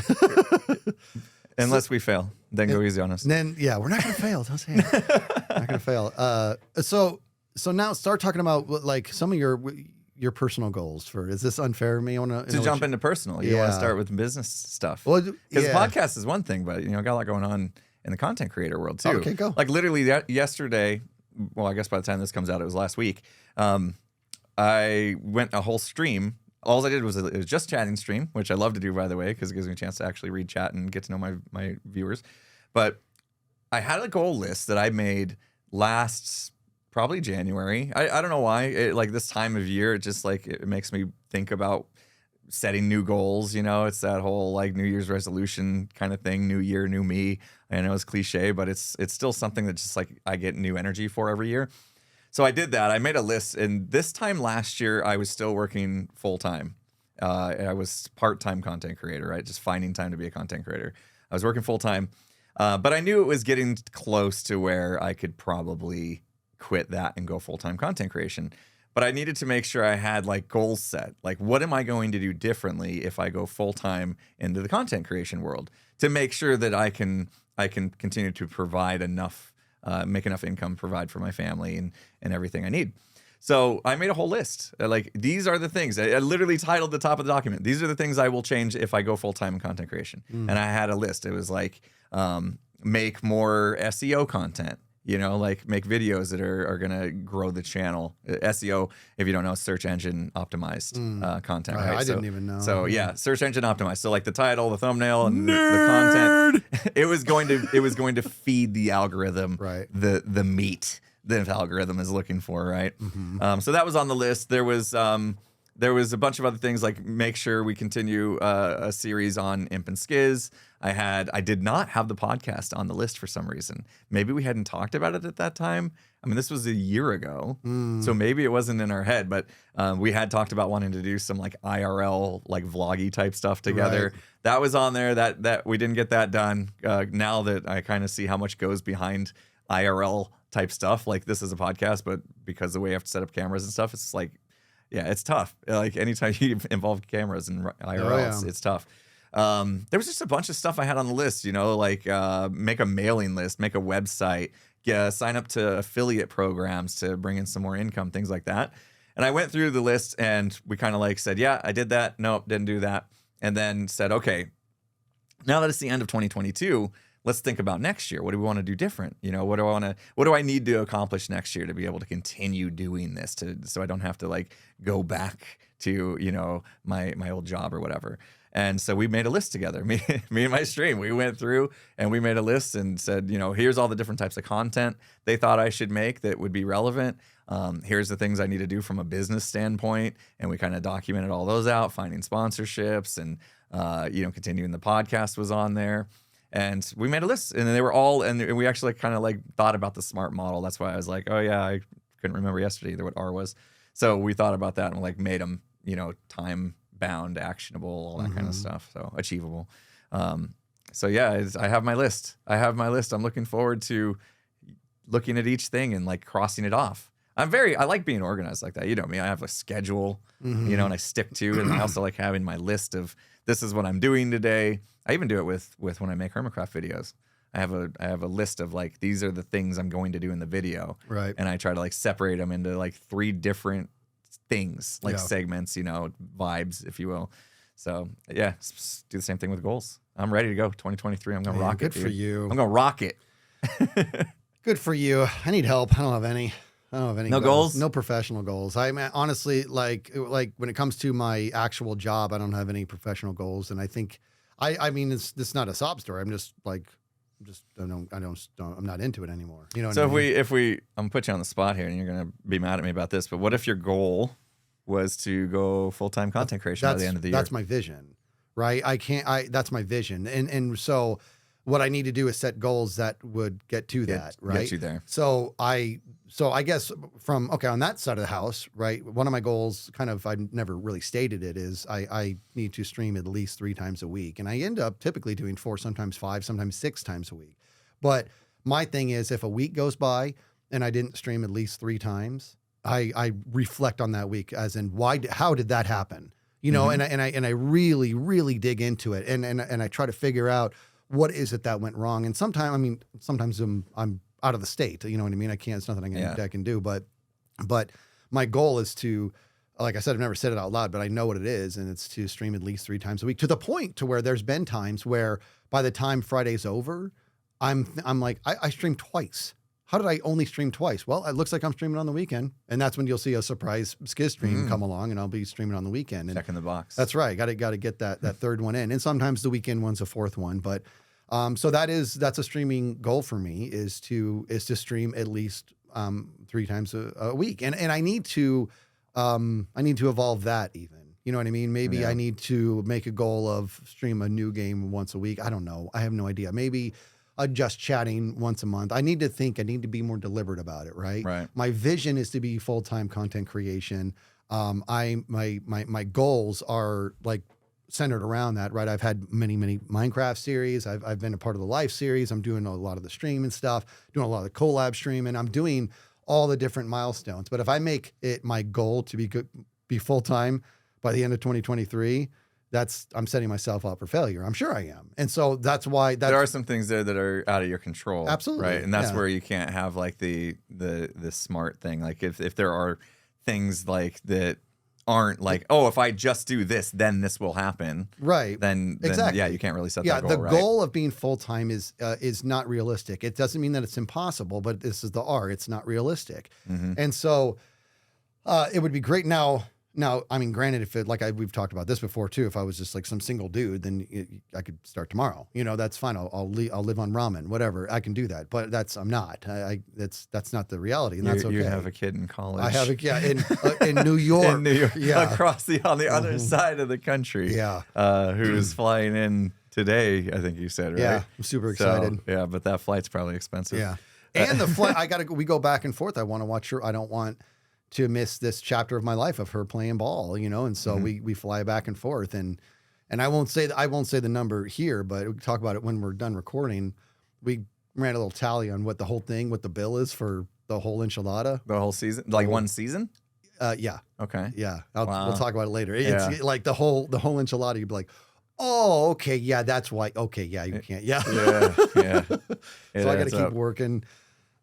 Unless we fail, then go easy on us. Then we're not going to fail. Don't say it. We're not going to fail. So now start talking about like some of your personal goals. Is this unfair of me? To jump into personal, you want to start with business stuff. Well, because podcast is one thing, but got a lot going on in the content creator world too. Okay, go. Like literally yesterday. Well, I guess by the time this comes out, it was last week. I went a whole stream. All I did was it was just chatting stream, which I love to do, by the way, because it gives me a chance to actually read chat and get to know my viewers. But I had a goal list that I made last probably January. I don't know why. Like this time of year, it just like it makes me think about setting new goals. It's that whole like New Year's resolution kind of thing. New year, new me. I know it's cliche, but it's still something that just like I get new energy for every year. So I did that. I made a list, and this time last year, I was still working full time. I was part-time content creator, right? Just finding time to be a content creator. I was working full time, but I knew it was getting close to where I could probably quit that and go full-time content creation. But I needed to make sure I had like goals set. Like, what am I going to do differently if I go full-time into the content creation world to make sure that I can continue to provide enough. Make enough income, provide for my family and everything I need. So I made a whole list. Like, these are the things. I literally titled the top of the document. These are the things I will change if I go full-time in content creation. And I had a list. It was like, make more SEO content, like make videos that are going to grow the channel. SEO, if you don't know, search engine optimized content, right? I didn't even know. So search engine optimized. So like the title, the thumbnail, and the content, it was going to feed the algorithm, right? The meat the algorithm is looking for, right? So that was on the list. There was there was a bunch of other things like make sure we continue a series on Imp and Skizz. I did not have the podcast on the list for some reason. Maybe we hadn't talked about it at that time. I mean, this was a year ago, so maybe it wasn't in our head, but we had talked about wanting to do some like IRL, like vloggy type stuff together. Right. That was on there. That we didn't get that done. Now that I kind of see how much goes behind IRL type stuff, like this is a podcast, but because the way you have to set up cameras and stuff, it's like, yeah, it's tough. Like anytime you involve cameras and IRL, it's tough. There was just a bunch of stuff I had on the list, you know, like make a mailing list, make a website, sign up to affiliate programs to bring in some more income, things like that. And I went through the list and we kind of like said, yeah, I did that. Nope, didn't do that. And then said, okay, now that it's the end of 2022, let's think about next year. What do we want to do different? You know, what do I need to accomplish next year to be able to continue doing this so I don't have to like go back to, you know, my old job or whatever. And so we made a list together, me and my stream. We went through and we made a list and said, you know, here's all the different types of content they thought I should make that would be relevant. Here's the things I need to do from a business standpoint. And we kind of documented all those out, finding sponsorships and, you know, continuing the podcast was on there. And we made a list and they were all, and we actually kind of like thought about the SMART model. That's why I was like, oh yeah, I couldn't remember yesterday either what R was. So we thought about that and like made them, you know, time bound, actionable, all that kind of stuff. So achievable. So yeah, I have my list. I'm looking forward to looking at each thing and like crossing it off. I like being organized like that. You know me, I have a schedule, you know, and I stick to, and I also like having my list of this is what I'm doing today. I even do it with when I make Hermitcraft videos. I have a list of like, these are the things I'm going to do in the video. Right. And I try to like separate them into like 3 different things, like segments, you know, vibes, if you will. So yeah, do the same thing with goals. I'm ready to go. 2023. I'm going to rock it. Good for you. I'm going to rock it. Good for you. I need help. I don't have any. No goals? No professional goals. I mean, honestly, like when it comes to my actual job, I don't have any professional goals. And I think, I mean, it's not a sob story. I'm just like, I'm not into it anymore. You know. So if we, I'm gonna put you on the spot here, and you're gonna be mad at me about this, but what if your goal was to go full-time content creation by the end of the year? That's my vision, right? That's my vision, and so what I need to do is set goals that would get to that, right? Get you there. So I guess on that side of the house, right? One of my goals, kind of, I've never really stated it, is I need to stream at least 3 times a week. And I end up typically doing 4, sometimes 5, sometimes 6 times a week. But my thing is, if a week goes by and I didn't stream at least 3 times, I reflect on that week as in how did that happen? You know, and I really, really dig into it. And I try to figure out what is it that went wrong. And sometimes I'm out of the state, you know what I mean? It's nothing I can do, but my goal is to, like I said, I've never said it out loud, but I know what it is. And it's to stream at least 3 times a week, to the point to where there's been times where by the time Friday's over, I'm like, I streamed twice. How did I only stream twice? Well, it looks like I'm streaming on the weekend, and that's when you'll see a surprise Skizz stream come along, and I'll be streaming on the weekend. And checking the box. That's right. Got to get that 3rd one in, and sometimes the weekend one's a 4th one. But so that's a streaming goal for me, is to stream at least 3 times a week, and I need to evolve that even. You know what I mean? Maybe I need to make a goal of stream a new game once a week. I don't know. I have no idea. Maybe just chatting once a month. I need to be more deliberate about it, right? Right. My vision is to be full-time content creation. My goals are like centered around that, right? I've had many Minecraft series. I've been a part of the live series. I'm doing a lot of the streaming stuff, doing a lot of the collab streaming. I'm doing all the different milestones. But if I make it my goal to be full-time by the end of 2023, I'm setting myself up for failure. I'm sure I am. And so that's why there are some things there that are out of your control. Absolutely. Right. And that's where you can't have like the smart thing. Like if there are things like that aren't like, oh, if I just do this, then this will happen. Right. Then exactly. Yeah, you can't really set that goal. The goal of being full-time is not realistic. It doesn't mean that it's impossible, but this is the R. It's not realistic. And so it would be great. Now Now, I mean, granted, if it, we've talked about this before too, if I was just like some single dude, then I could start tomorrow. You know, that's fine. I'll live on ramen, whatever. I can do that. But I'm not. That's not the reality, and that's okay. You have a kid in college. I have in New York. In New York, yeah, on the other side of the country. Yeah, who's flying in today? I think you said, right? Yeah, I'm super excited. So, yeah, but that flight's probably expensive. Yeah, and the flight. We go back and forth. I want to watch her. I don't want to miss this chapter of my life of her playing ball, you know, and so we fly back and forth, and I won't say the number here, but we can talk about it when we're done recording. We ran a little tally on what the bill is for the whole enchilada, the whole season, like one season. Yeah. Okay. Yeah. Wow. We'll talk about it later. Yeah. It's like the whole enchilada. You'd be like, oh, okay, yeah, that's why. Okay, yeah, you can't. Yeah. Yeah. So I got to keep working.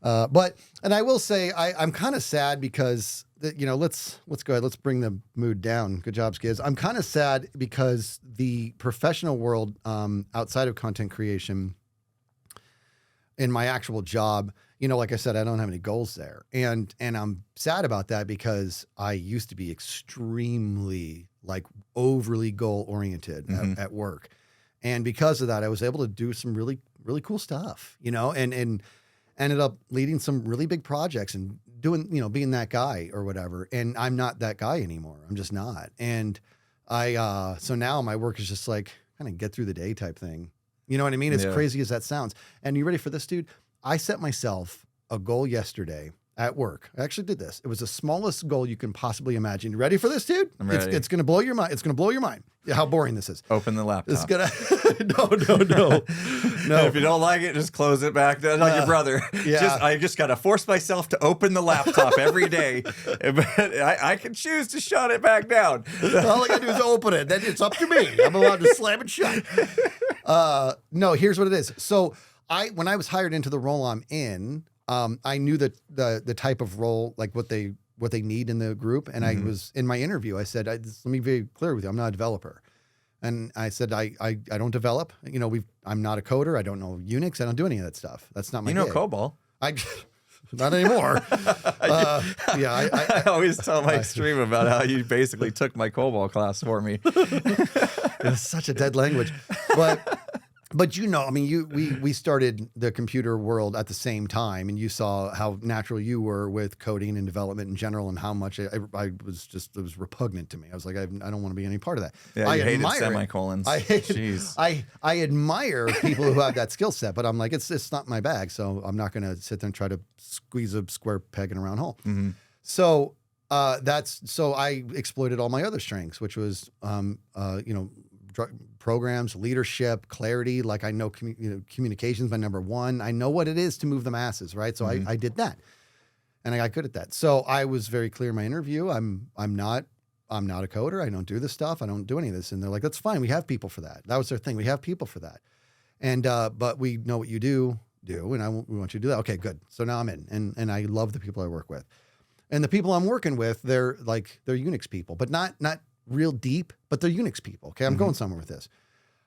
But I will say I'm kind of sad because let's go ahead. Let's bring the mood down. Good job, Skizz. I'm kind of sad because the professional world outside of content creation in my actual job, like I said, I don't have any goals there. And I'm sad about that because I used to be extremely overly goal oriented at work. And because of that, I was able to do some really, really cool stuff, and ended up leading some really big projects and doing, being that guy or whatever. And I'm not that guy anymore. I'm just not. And so now my work is just kind of get through the day type thing. You know what I mean? As crazy as that sounds. And you ready for this, dude? I set myself a goal yesterday at work. I actually did this. It was the smallest goal you can possibly imagine. You ready for this, dude? I'm ready. It's going to blow your mind. It's going to blow your mind. Yeah, how boring this is. Open the laptop. It's going to, no. If you don't like it, just close it back. Like your brother. Yeah. I just got to force myself to open the laptop every day. But I can choose to shut it back down. All I got to do is open it. Then it's up to me. I'm allowed to slam it shut. No, here's what it is. So when I was hired into the role I'm in, I knew that the type of role, what they need in the group. And I was in my interview, I said, let me be very clear with you. I'm not a developer. And I said, I don't develop, I'm not a coder. I don't know Unix. I don't do any of that stuff. That's not my gig. COBOL. Not anymore. I always tell my stream about how you basically took my COBOL class for me. It's such a dead language. But we started the computer world at the same time, and you saw how natural you were with coding and development in general, and how much it was repugnant to me. I was like, I don't want to be any part of that. Yeah, I hated semicolons. I admire people who have that skill set, but I'm like, it's not my bag, so I'm not going to sit there and try to squeeze a square peg in a round hole. Mm-hmm. So I exploited all my other strengths, which was programs, leadership, clarity. I know communication's my number one. I know what it is to move the masses, right? So I did that, and I got good at that. So I was very clear in my interview. I'm not a coder. I don't do this stuff. I don't do any of this. And they're like, that's fine. We have people for that. That was their thing. We have people for that. And but we know what you do, and we want you to do that. Okay, good. So now I'm in, and I love the people I work with, and the people I'm working with. They're Unix people, but not real deep, but they're Unix people. Okay, I'm going somewhere with this.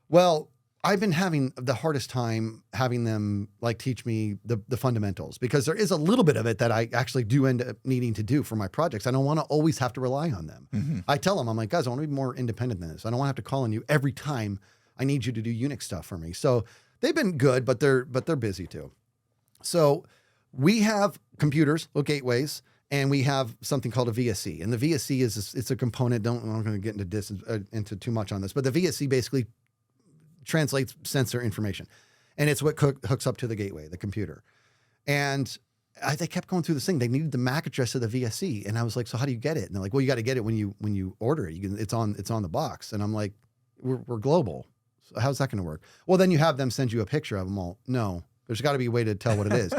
Well, I've been having the hardest time having them teach me the fundamentals, because there is a little bit of it that I actually do end up needing to do for my projects. I don't want to always have to rely on them. Mm-hmm. I tell them, I'm like, guys, I want to be more independent than this. I don't want to have to call on you every time I need you to do Unix stuff for me. So they've been good, but they're busy too. So we have computers or gateways, and we have something called a VSC. And the VSC it's a component. I'm not going to get into too much on this, but the VSC basically translates sensor information. And it's what hooks up to the gateway, the computer. And they kept going through this thing. They needed the MAC address of the VSC. And I was like, so how do you get it? And they're like, well, you got to get it when you order it. It's on the box. And I'm like, we're global. So how's that going to work? Well, then you have them send you a picture of them all. No, there's got to be a way to tell what it is.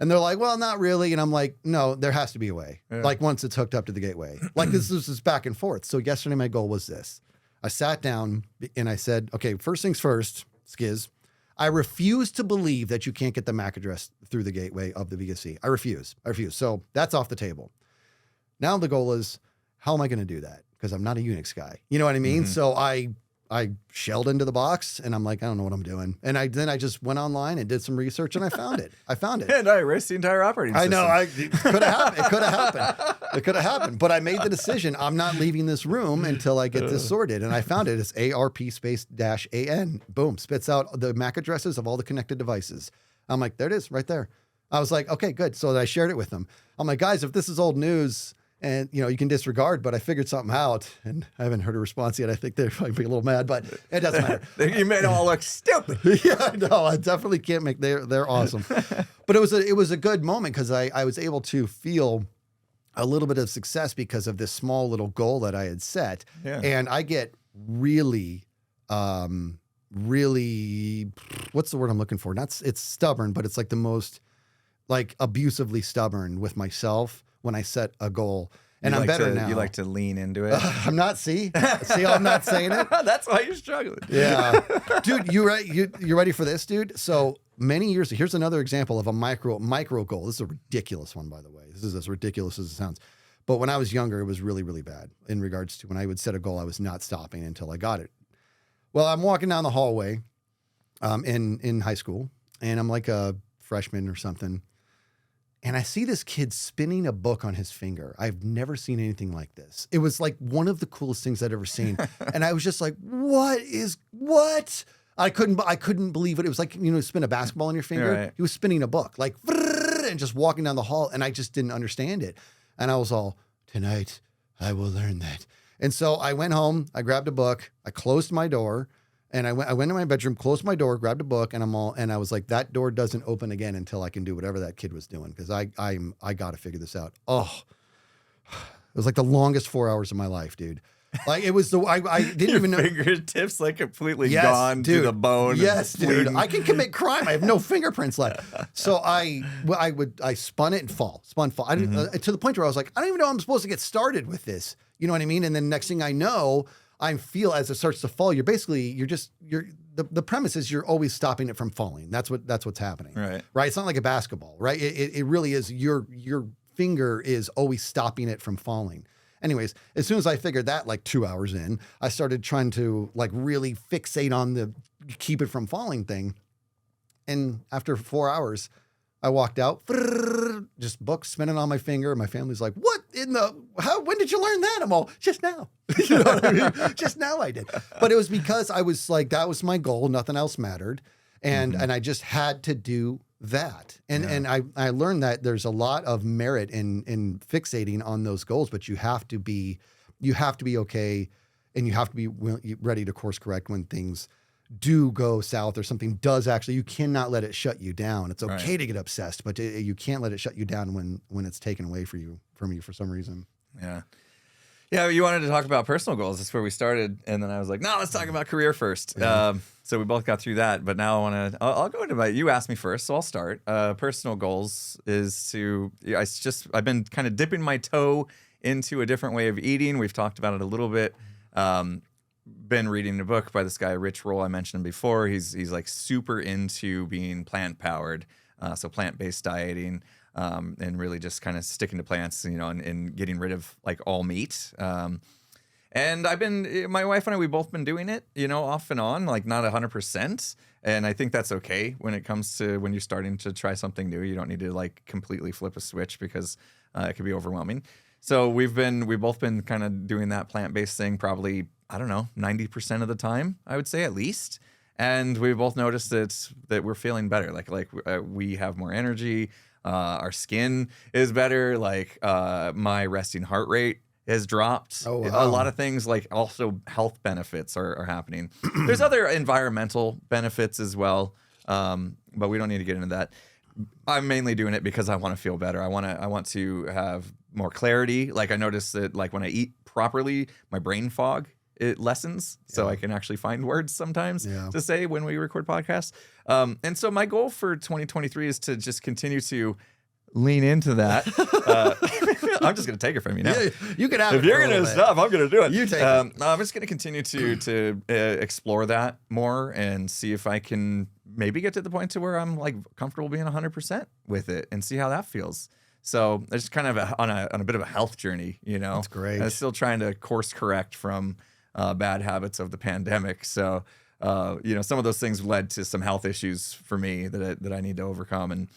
And they're like, well, not really. And I'm like, no, there has to be a way. Yeah. Once it's hooked up to the gateway. This is back and forth. So yesterday my goal was this. I sat down and I said, okay, first things first, Skizz, I refuse to believe that you can't get the MAC address through the gateway of the VSC. I refuse. So that's off the table. Now the goal is, how am I going to do that? Because I'm not a Unix guy. You know what I mean? Mm-hmm. So I I shelled into the box and I'm like, I don't know what I'm doing. And then I just went online and did some research and I found it. And I erased the entire operating system. I know. It could have happened. It could have happened. It could have happened. But I made the decision. I'm not leaving this room until I get this sorted. And I found it. It's ARP -AN. Boom. Spits out the MAC addresses of all the connected devices. I'm like, there it is right there. I was like, okay, good. So I shared it with them. I'm like, guys, if this is old news, and, you can disregard, but I figured something out, and I haven't heard a response yet. I think they might be a little mad, but it doesn't matter. You made it all look stupid. Yeah, I know. I definitely can't make, they're awesome. But it was a good moment because I was able to feel a little bit of success because of this small little goal that I had set. Yeah. And I get really, what's the word I'm looking for? It's stubborn, but it's like the most like abusively stubborn with myself when I set a goal. And I'm better now. You like to lean into it. I'm not, see how I'm not saying it? That's why you're struggling. Yeah. Dude, you ready for this, dude? So many years, here's another example of a micro goal. This is a ridiculous one, by the way. This is as ridiculous as it sounds. But when I was younger, it was really, really bad in regards to when I would set a goal, I was not stopping until I got it. Well, I'm walking down the hallway in high school, and I'm like a freshman or something. And I see this kid spinning a book on his finger. I've never seen anything like this. It was like one of the coolest things I'd ever seen. And I was just like, what? I couldn't believe it. It was like, spin a basketball on your finger. Right. He was spinning a book, like, and just walking down the hall. And I just didn't understand it. And I was all, tonight, I will learn that. And so I went home, I grabbed a book, I closed my door, and I went to my bedroom, closed my door, grabbed a book, and I was like, that door doesn't open again until I can do whatever that kid was doing, because I got to figure this out. Oh, it was like the longest 4 hours of my life, dude. Like it was I didn't even know. Fingertips like completely gone to the bone. Yes, dude. I can commit crime. I have no fingerprints left. So I spun it and spun fall. I didn't to the point where I was like, I don't even know how I'm supposed to get started with this. You know what I mean? And then next thing I know, I feel as it starts to fall, the premise is you're always stopping it from falling. That's what's happening. Right. It's not like a basketball, right? It really is. Your finger is always stopping it from falling. Anyways, as soon as I figured that, like 2 hours in, I started trying to like really fixate on the keep it from falling thing. And after 4 hours, I walked out, just book spinning on my finger. My family's like, when did you learn that? I'm all, just now. You know what I mean? Just now I did. But it was because I was like, that was my goal. Nothing else mattered. And I just had to do that. And I learned that there's a lot of merit in fixating on those goals, but you have to be okay. And you have to be ready to course correct when things do go south or something does actually, you cannot let it shut you down. It's okay to get obsessed, but you can't let it shut you down when it's taken away from you for some reason. Yeah. Yeah, you wanted to talk about personal goals. That's where we started, and then I was like, "No, let's talk about career first." Yeah. So we both got through that, but now I'll go into you asked me first, so I'll start. Personal goals is I've been kind of dipping my toe into a different way of eating. We've talked about it a little bit. Been reading a book by this guy Rich Roll. I mentioned him before. He's like super into being plant powered, so plant-based dieting. And really just kind of sticking to plants, and getting rid of like all meat. And my wife and I, we've both been doing it, off and on, like not 100%. And I think that's okay when it comes to when you're starting to try something new. You don't need to like completely flip a switch because it can be overwhelming. So we've both been kind of doing that plant-based thing probably, I don't know, 90% of the time, I would say at least. And we both noticed that we're feeling better. We have more energy. Our skin is better. Like my resting heart rate has dropped. Oh, wow. A lot of things, like also health benefits are happening. There's other environmental benefits as well, but we don't need to get into that. I'm mainly doing it because I want to feel better. I want to have more clarity. Like I noticed that like when I eat properly, my brain fog it lessens, so I can actually find words sometimes to say when we record podcasts. And so my goal for 2023 is to just continue to lean into that. I'm just going to take it from you now. Yeah, you can have if you're going to stop, I'm going to do it. You take it. I'm just going to continue to explore that more and see if I can maybe get to the point to where I'm like comfortable being 100% with it and see how that feels. So it's kind of on a bit of a health journey, That's great. I'm still trying to course correct from bad habits of the pandemic. So, some of those things led to some health issues for me that I need to overcome. And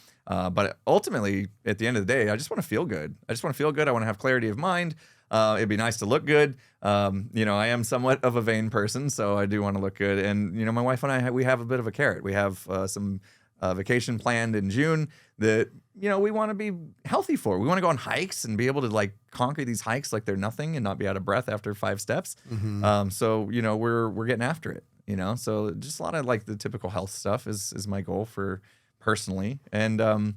but ultimately, at the end of the day, I just want to feel good. I want to have clarity of mind. It'd be nice to look good. I am somewhat of a vain person, so I do want to look good. And, my wife and I, we have a bit of a carrot. We have some vacation planned in June that, we want to be healthy for. We want to go on hikes and be able to like conquer these hikes like they're nothing and not be out of breath after 5 steps. So, we're getting after it, so just a lot of like the typical health stuff is my goal for personally. And,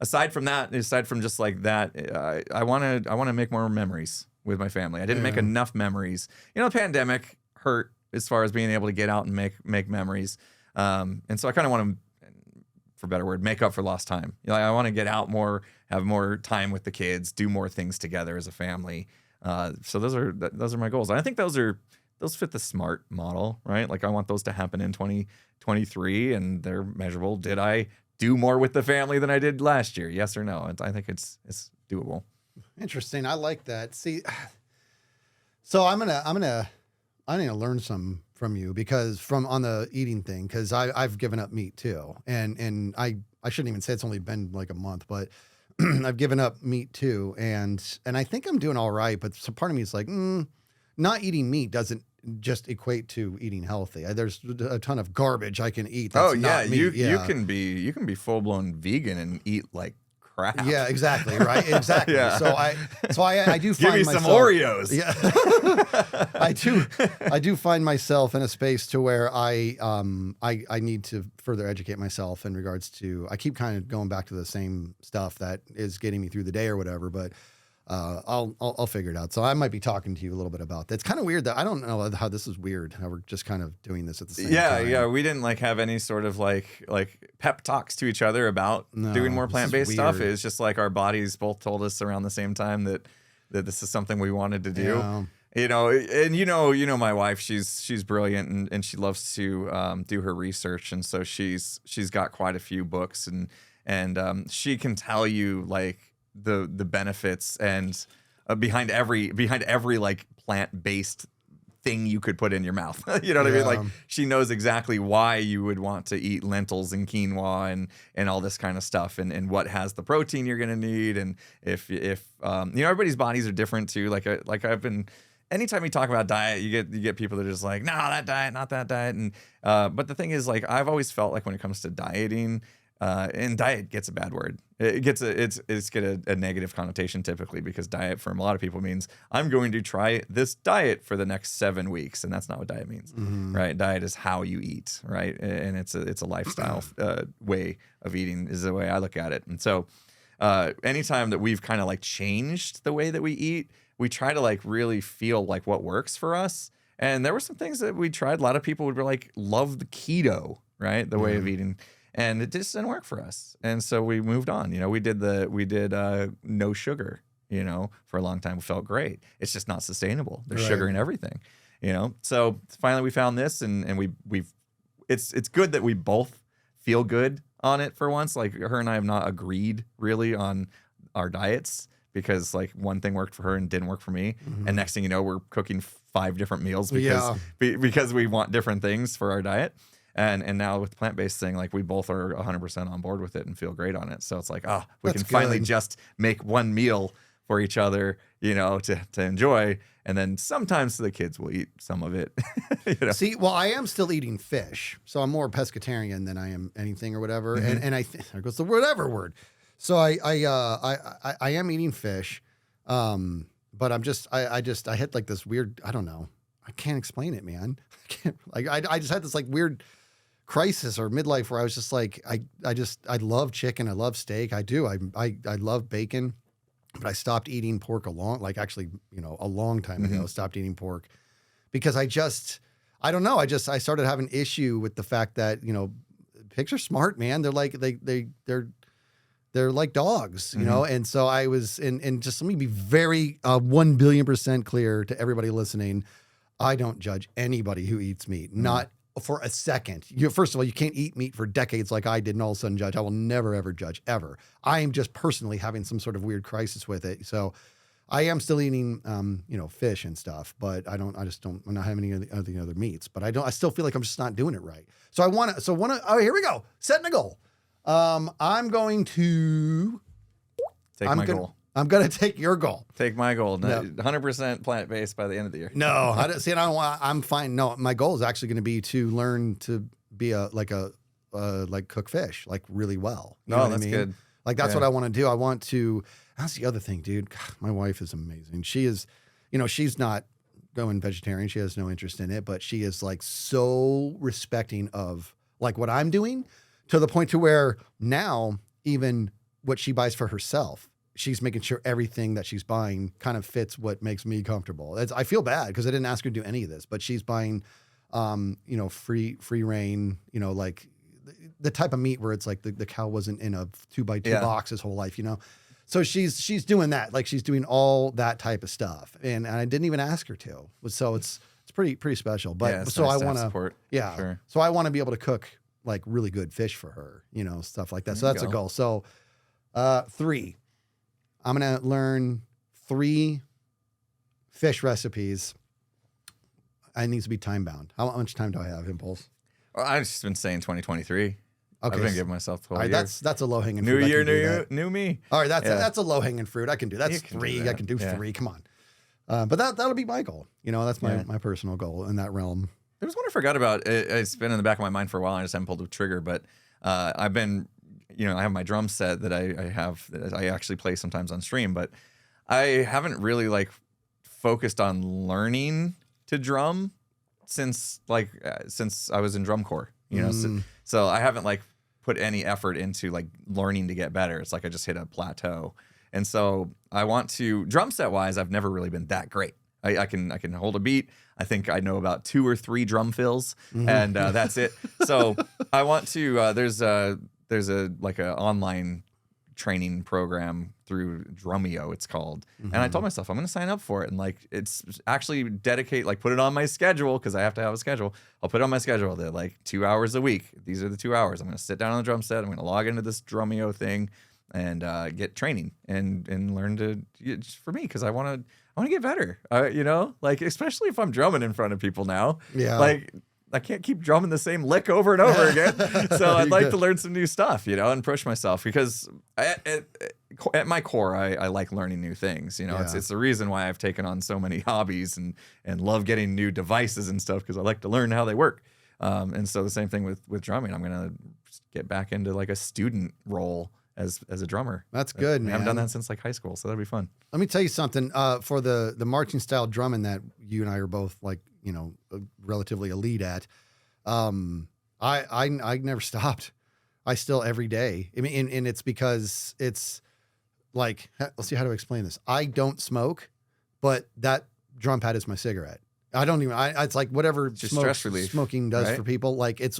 aside from just like that, I want to make more memories with my family. I didn't make enough memories. The pandemic hurt as far as being able to get out and make memories. And so I kind of want to, for a better word, make up for lost time. I want to get out more, have more time with the kids, do more things together as a family. So those are my goals. And I think those fit the SMART model, right? Like I want those to happen in 2023 and they're measurable. Did I do more with the family than I did last year? Yes or no? I think it's doable. Interesting. I like that. See, so I'm gonna learn some from you because on the eating thing, because I've given up meat too, and I shouldn't even say it's only been like a month, but I've given up meat too, and I think I'm doing all right. But some part of me is like, not eating meat doesn't just equate to eating healthy. There's a ton of garbage I can eat. That's not meat. You can be full blown vegan and eat like crap. Yeah, exactly. Right. Exactly. Yeah. So I do give find me myself, some Oreos. Yeah. I do find myself in a space to where I need to further educate myself in regards to, I keep kind of going back to the same stuff that is getting me through the day or whatever, but I'll figure it out. So I might be talking to you a little bit about that. It's kind of weird that I don't know how this is weird. How we're just kind of doing this at the same time. Yeah. We didn't like have any sort of like pep talks to each other about doing more plant-based stuff. It's just like our bodies both told us around the same time that this is something we wanted to do. Yeah. My wife, she's brilliant and she loves to do her research, and so she's got quite a few books and she can tell you like the benefits and behind every like plant-based thing you could put in your mouth. You know what I mean? Like she knows exactly why you would want to eat lentils and quinoa and all this kind of stuff and what has the protein you're going to need. And if everybody's bodies are different too. Like I've been, anytime you talk about diet, you get people that are just like, no, that diet, not that diet. And, but the thing is, like, I've always felt like when it comes to dieting, and diet gets a bad word. It's get a negative connotation typically, because diet for a lot of people means I'm going to try this diet for the next 7 weeks, and that's not what diet means, right? Diet is how you eat, right? And it's a lifestyle way of eating is the way I look at it. And so, anytime that we've kind of like changed the way that we eat, we try to like really feel like what works for us. And there were some things that we tried. A lot of people would be like, love the keto, right? The way of eating. And it just didn't work for us. And so we moved on. We did no sugar, for a long time. It felt great. It's just not sustainable. There's sugar in everything, So finally we found this and it's good that we both feel good on it for once. Like her and I have not agreed really on our diets, because like one thing worked for her and didn't work for me. And next thing you know, we're cooking 5 different meals because we want different things for our diet. And now with the plant-based thing, like we both are 100% on board with it and feel great on it. So it's like, we can finally just make one meal for each other, to enjoy. And then sometimes the kids will eat some of it. See, well, I am still eating fish. So I'm more pescatarian than I am anything or whatever. And I think there goes the whatever word. So I am eating fish. But I hit like this weird, I don't know. I can't explain it, man. I just had this like weird crisis or midlife where I was just like, I love chicken. I love steak. I do. I love bacon, but I stopped eating pork a long time ago. Stopped eating pork because I don't know. I started having an issue with the fact that, pigs are smart, man. They're like, they're like dogs, And so I was, and just let me be very 1 billion% clear to everybody listening. I don't judge anybody who eats meat, not for a second. First of all, you can't eat meat for decades like I did and all of a sudden judge. I will never, ever judge, ever. I am just personally having some sort of weird crisis with it. So I am still eating, fish and stuff, but I'm not having any of the other meats, but I still feel like I'm just not doing it right. So here we go. Setting a goal. I'm going to Take my goal. I'm going to take your goal. Take my goal. 100% plant-based by the end of the year. No, I'm fine. No, my goal is actually going to be to learn to be cook fish like really well. You know what I mean? Good. Like that's what I want to do. That's the other thing, dude. God, my wife is amazing. She is, she's not going vegetarian. She has no interest in it, but she is like so respecting of like what I'm doing to the point to where now even what she buys for herself, she's making sure everything that she's buying kind of fits what makes me comfortable. I feel bad because I didn't ask her to do any of this, but she's buying, free reign, like the type of meat where it's like the cow wasn't in a 2x2 box his whole life, So she's doing that. Like she's doing all that type of stuff. And I didn't even ask her to. So it's pretty special. But so nice I want to support. Yeah. Sure. So I want to be able to cook like really good fish for her, stuff like that. So that's a goal. So 3. I'm going to learn 3 fish recipes. It needs to be time bound. How much time do I have, Impulse? Well, I've just been saying 2023. Okay. I've been giving myself 12 years. That's a low hanging fruit. New year, new you, new me. All right, that's a low hanging fruit. I can do. That's 3. I can do 3. Come on. But that'll be my goal. That's my personal goal in that realm. There was one I forgot about. It's been in the back of my mind for a while. I just haven't pulled the trigger. But I've been, I have my drum set that I have that I actually play sometimes on stream. But I haven't really like focused on learning to drum since I was in drum corps. So I haven't like put any effort into like learning to get better. It's like I just hit a plateau. And so I want to, drum set wise, I've never really been that great. I can hold a beat. I think I know about 2 or 3 drum fills, and that's it. So I want to. There's a online training program through Drumeo, it's called. And I told myself I'm going to sign up for it, and like it's actually put it on my schedule because I have to have a schedule. I'll put it on my schedule that like 2 hours a week. These are the 2 hours. I'm going to sit down on the drum set. I'm going to log into this Drumeo thing and get training and learn to, for me, because I want to get better, like especially if I'm drumming in front of people now. Yeah. Like I can't keep drumming the same lick over and over again. So I'd like to learn some new stuff, and push myself because at my core, I like learning new things. It's the reason why I've taken on so many hobbies and love getting new devices and stuff because I like to learn how they work. And so the same thing with drumming. I'm going to get back into like a student role as a drummer. That's good, man. I haven't done that since like high school, so that'd be fun. Let me tell you something. For the marching style drumming that you and I are both like, relatively elite at, I never stopped. I still every day. I mean, and it's because it's like, let's see how to explain this. I don't smoke, but that drum pad is my cigarette. I don't even. It's like whatever stress relief, smoking does for people. Like it's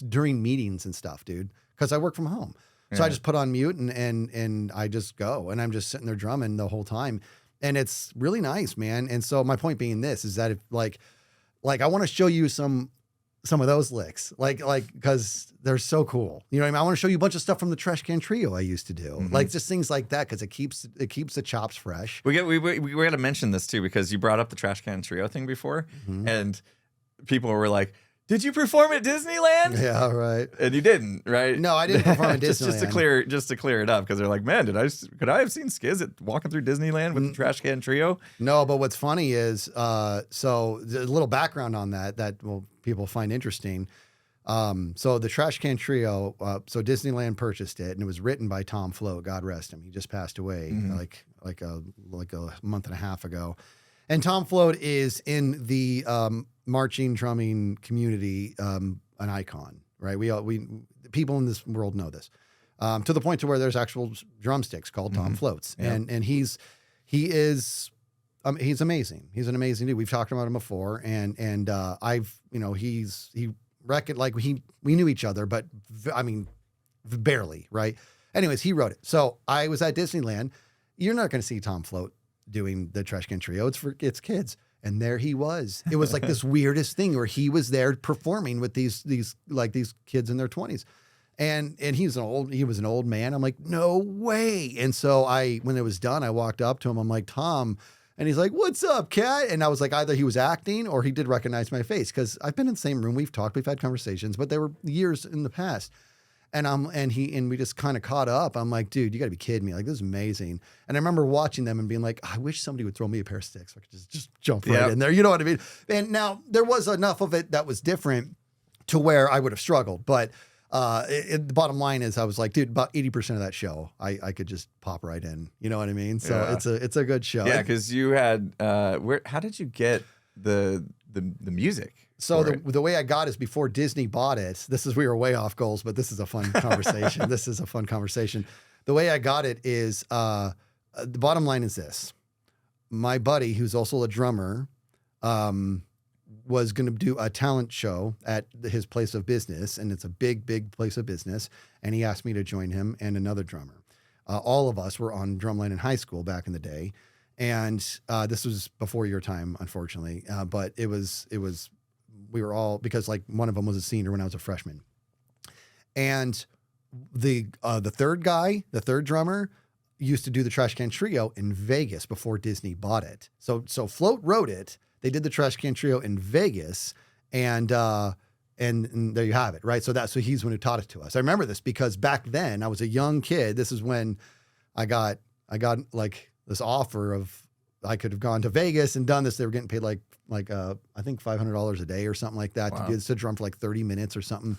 during meetings and stuff, dude. Because I work from home. So I just put on mute and I just go and I'm just sitting there drumming the whole time. And it's really nice, man. And so my point being this is that if like I want to show you some of those licks, like, cause they're so cool. You know what I mean? I want to show you a bunch of stuff from the Trash Can Trio I used to do, like just things like that. Cause it keeps the chops fresh. We got to mention this too, because you brought up the Trash Can Trio thing before and people were like, did you perform at Disneyland? Yeah, right. And you didn't, right? No, I didn't perform at Disneyland. just to clear it up, because they're like, man, could I have seen Skizz walking through Disneyland with the Trash Can Trio? No, but what's funny is, so a little background on that people find interesting. So the Trash Can Trio, so Disneyland purchased it, and it was written by Tom Float. God rest him. He just passed away like a month and a half ago. And Tom Float is in the marching drumming community, an icon, right? We people in this world know this, to the point to where there's actual drumsticks called Tom Floats, and he's amazing. He's an amazing dude. We've talked about him before, and I've we knew each other, but I mean barely, right? Anyways, he wrote it. So I was at Disneyland. You're not going to see Tom Float doing the Trash Can Trio. It's kids. And there he was. It was like this weirdest thing where he was there performing with these kids in their 20s. And he was an old man. I'm like, no way. And so when it was done, I walked up to him. I'm like, Tom, and he's like, what's up, cat? And I was like, either he was acting or he did recognize my face, because I've been in the same room. We've talked, we've had conversations, but they were years in the past. And we just kind of caught up. I'm like, dude, you got to be kidding me. Like, this is amazing. And I remember watching them and being like, I wish somebody would throw me a pair of sticks so I could just jump right in there. You know what I mean? And now there was enough of it that was different to where I would have struggled. But the bottom line is, I was like, dude, about 80% of that show, I could just pop right in. You know what I mean? So it's a good show. Yeah, because you had how did you get the music? So the way I got is before Disney bought it. We were way off goals, but this is a fun conversation. This is a fun conversation. The way I got it is, the bottom line is this. My buddy, who's also a drummer, was going to do a talent show at his place of business, and it's a big, big place of business. And he asked me to join him and another drummer. All of us were on drumline in high school back in the day. And this was before your time, unfortunately. But we were all, because like one of them was a senior when I was a freshman. And the third drummer, used to do the Trash Can Trio in Vegas before Disney bought it. So Float wrote it. They did the Trash Can Trio in Vegas, and there you have it, right? So he's the one who taught it to us. I remember this because back then I was a young kid. This is when I got like this offer of, I could have gone to Vegas and done this. They were getting paid like I think $500 a day or something like that. Wow. to drum for like 30 minutes or something.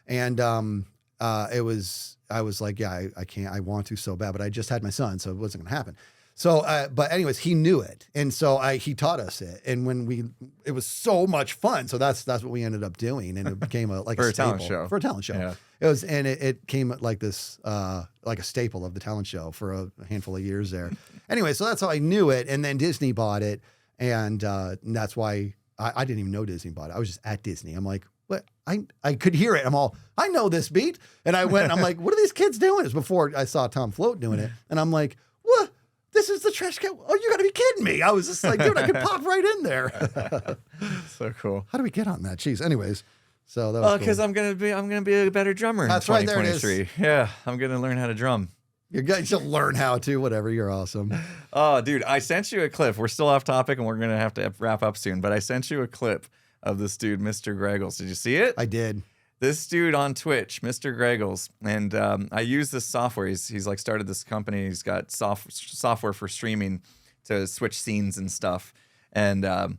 And I was like, yeah, I can't. I want to so bad, but I just had my son, so it wasn't going to happen. So, but anyways, he knew it, and so he taught us it. And it was so much fun. So that's what we ended up doing, and it became a talent show. For a talent show. Yeah. It was, and it came like this, like a staple of the talent show for a handful of years there. Anyway, so that's how I knew it. And then Disney bought it, and that's why I didn't even know Disney bought it. I was just at Disney. I'm like, what? I could hear it. I know this beat, and I went. And I'm like, what are these kids doing? It was before I saw Tom Float doing it, and I'm like, what? This is the Trash Can. Oh, you got to be kidding me. I was just like, dude, I could pop right in there. So cool. How do we get on that? Jeez. Anyways, so that was because cool. I'm gonna be a better drummer. That's in right. There it is. Yeah, I'm gonna learn how to drum. You guys should learn how to. Whatever. You're awesome. Oh, dude, I sent you a clip. We're still off topic, and we're gonna have to wrap up soon. But I sent you a clip of this dude, Mr. Greggles. Did you see it? I did. This dude on Twitch, Mr. Greggles, and I use this software. He's like started this company. He's got software for streaming to switch scenes and stuff. And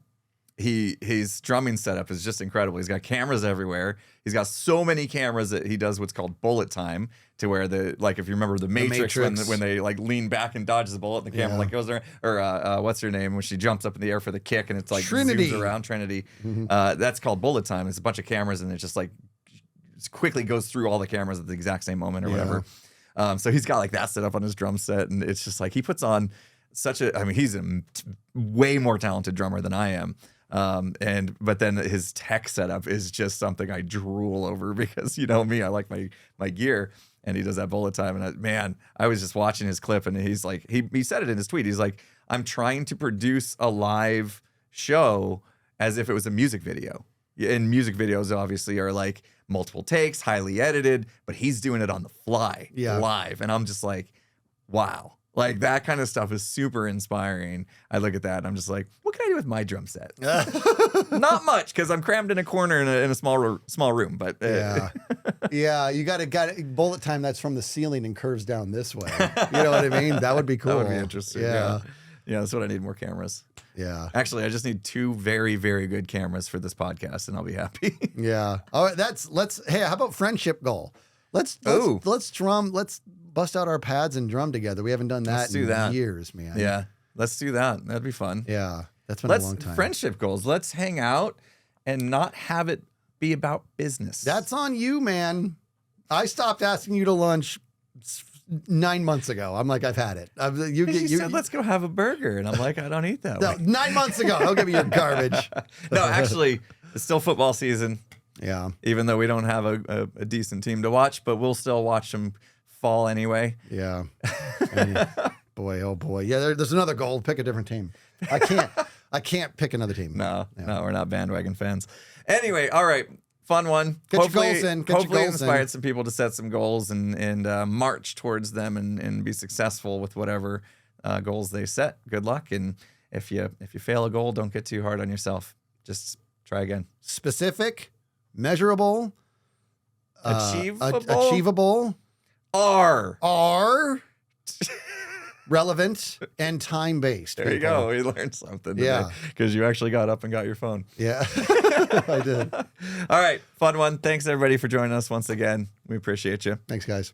his drumming setup is just incredible. He's got cameras everywhere. He's got so many cameras that he does what's called bullet time, to where if you remember the Matrix. When they like lean back and dodge the bullet, and the camera like goes there. Or what's her name when she jumps up in the air for the kick, and it's like Trinity. Zooms around Trinity. Mm-hmm. That's called bullet time. It's a bunch of cameras, and it just like quickly goes through all the cameras at the exact same moment or whatever. So he's got like that set up on his drum set, and it's just like he puts on he's a way more talented drummer than I am. But then his tech setup is just something I drool over, because you know me, I like my gear, and he does that bullet time. And I was just watching his clip, and he's like, he said it in his tweet. He's like, I'm trying to produce a live show as if it was a music video. And music videos obviously are like multiple takes, highly edited, but he's doing it on the fly, live. And I'm just like, wow. Like, that kind of stuff is super inspiring. I look at that and I'm just like, what can I do with my drum set? Not much, because I'm crammed in a corner in a small room. But yeah, you got bullet time that's from the ceiling and curves down this way. You know what I mean? That would be cool. That would be interesting. Yeah, that's what I need, more cameras. Yeah. Actually, I just need 2 very, very good cameras for this podcast, and I'll be happy. Yeah. All right. Hey, how about friendship goal? Let's drum. Let's bust out our pads and drum together. We haven't done that in years, man. Yeah. Let's do that. That'd be fun. Yeah. That's been a long time. Friendship goals. Let's hang out and not have it be about business. That's on you, man. I stopped asking you to lunch 9 months ago. I'm like, I've had it. You said, let's go have a burger. And I'm like, I don't eat that way. 9 months ago. Don't give me your garbage. No, actually, it's still football season. Yeah. Even though we don't have a decent team to watch, but we'll still watch them fall anyway. Yeah. Boy, oh boy. Yeah, there's another goal. Pick a different team. I can't pick another team. No, we're not bandwagon fans. Anyway, all right. fun one. Get your Hopefully, goals in. Get your hopefully goals in. inspired some people to set some goals and march towards them and be successful with whatever goals they set. Good luck. And if you fail a goal, don't get too hard on yourself. Just try again. Specific, measurable, Achievable? achievable, are relevant, and time-based. There you go. We learned something today. Yeah. Because you actually got up and got your phone. Yeah, I did. All right. Fun one. Thanks, everybody, for joining us once again. We appreciate you. Thanks, guys.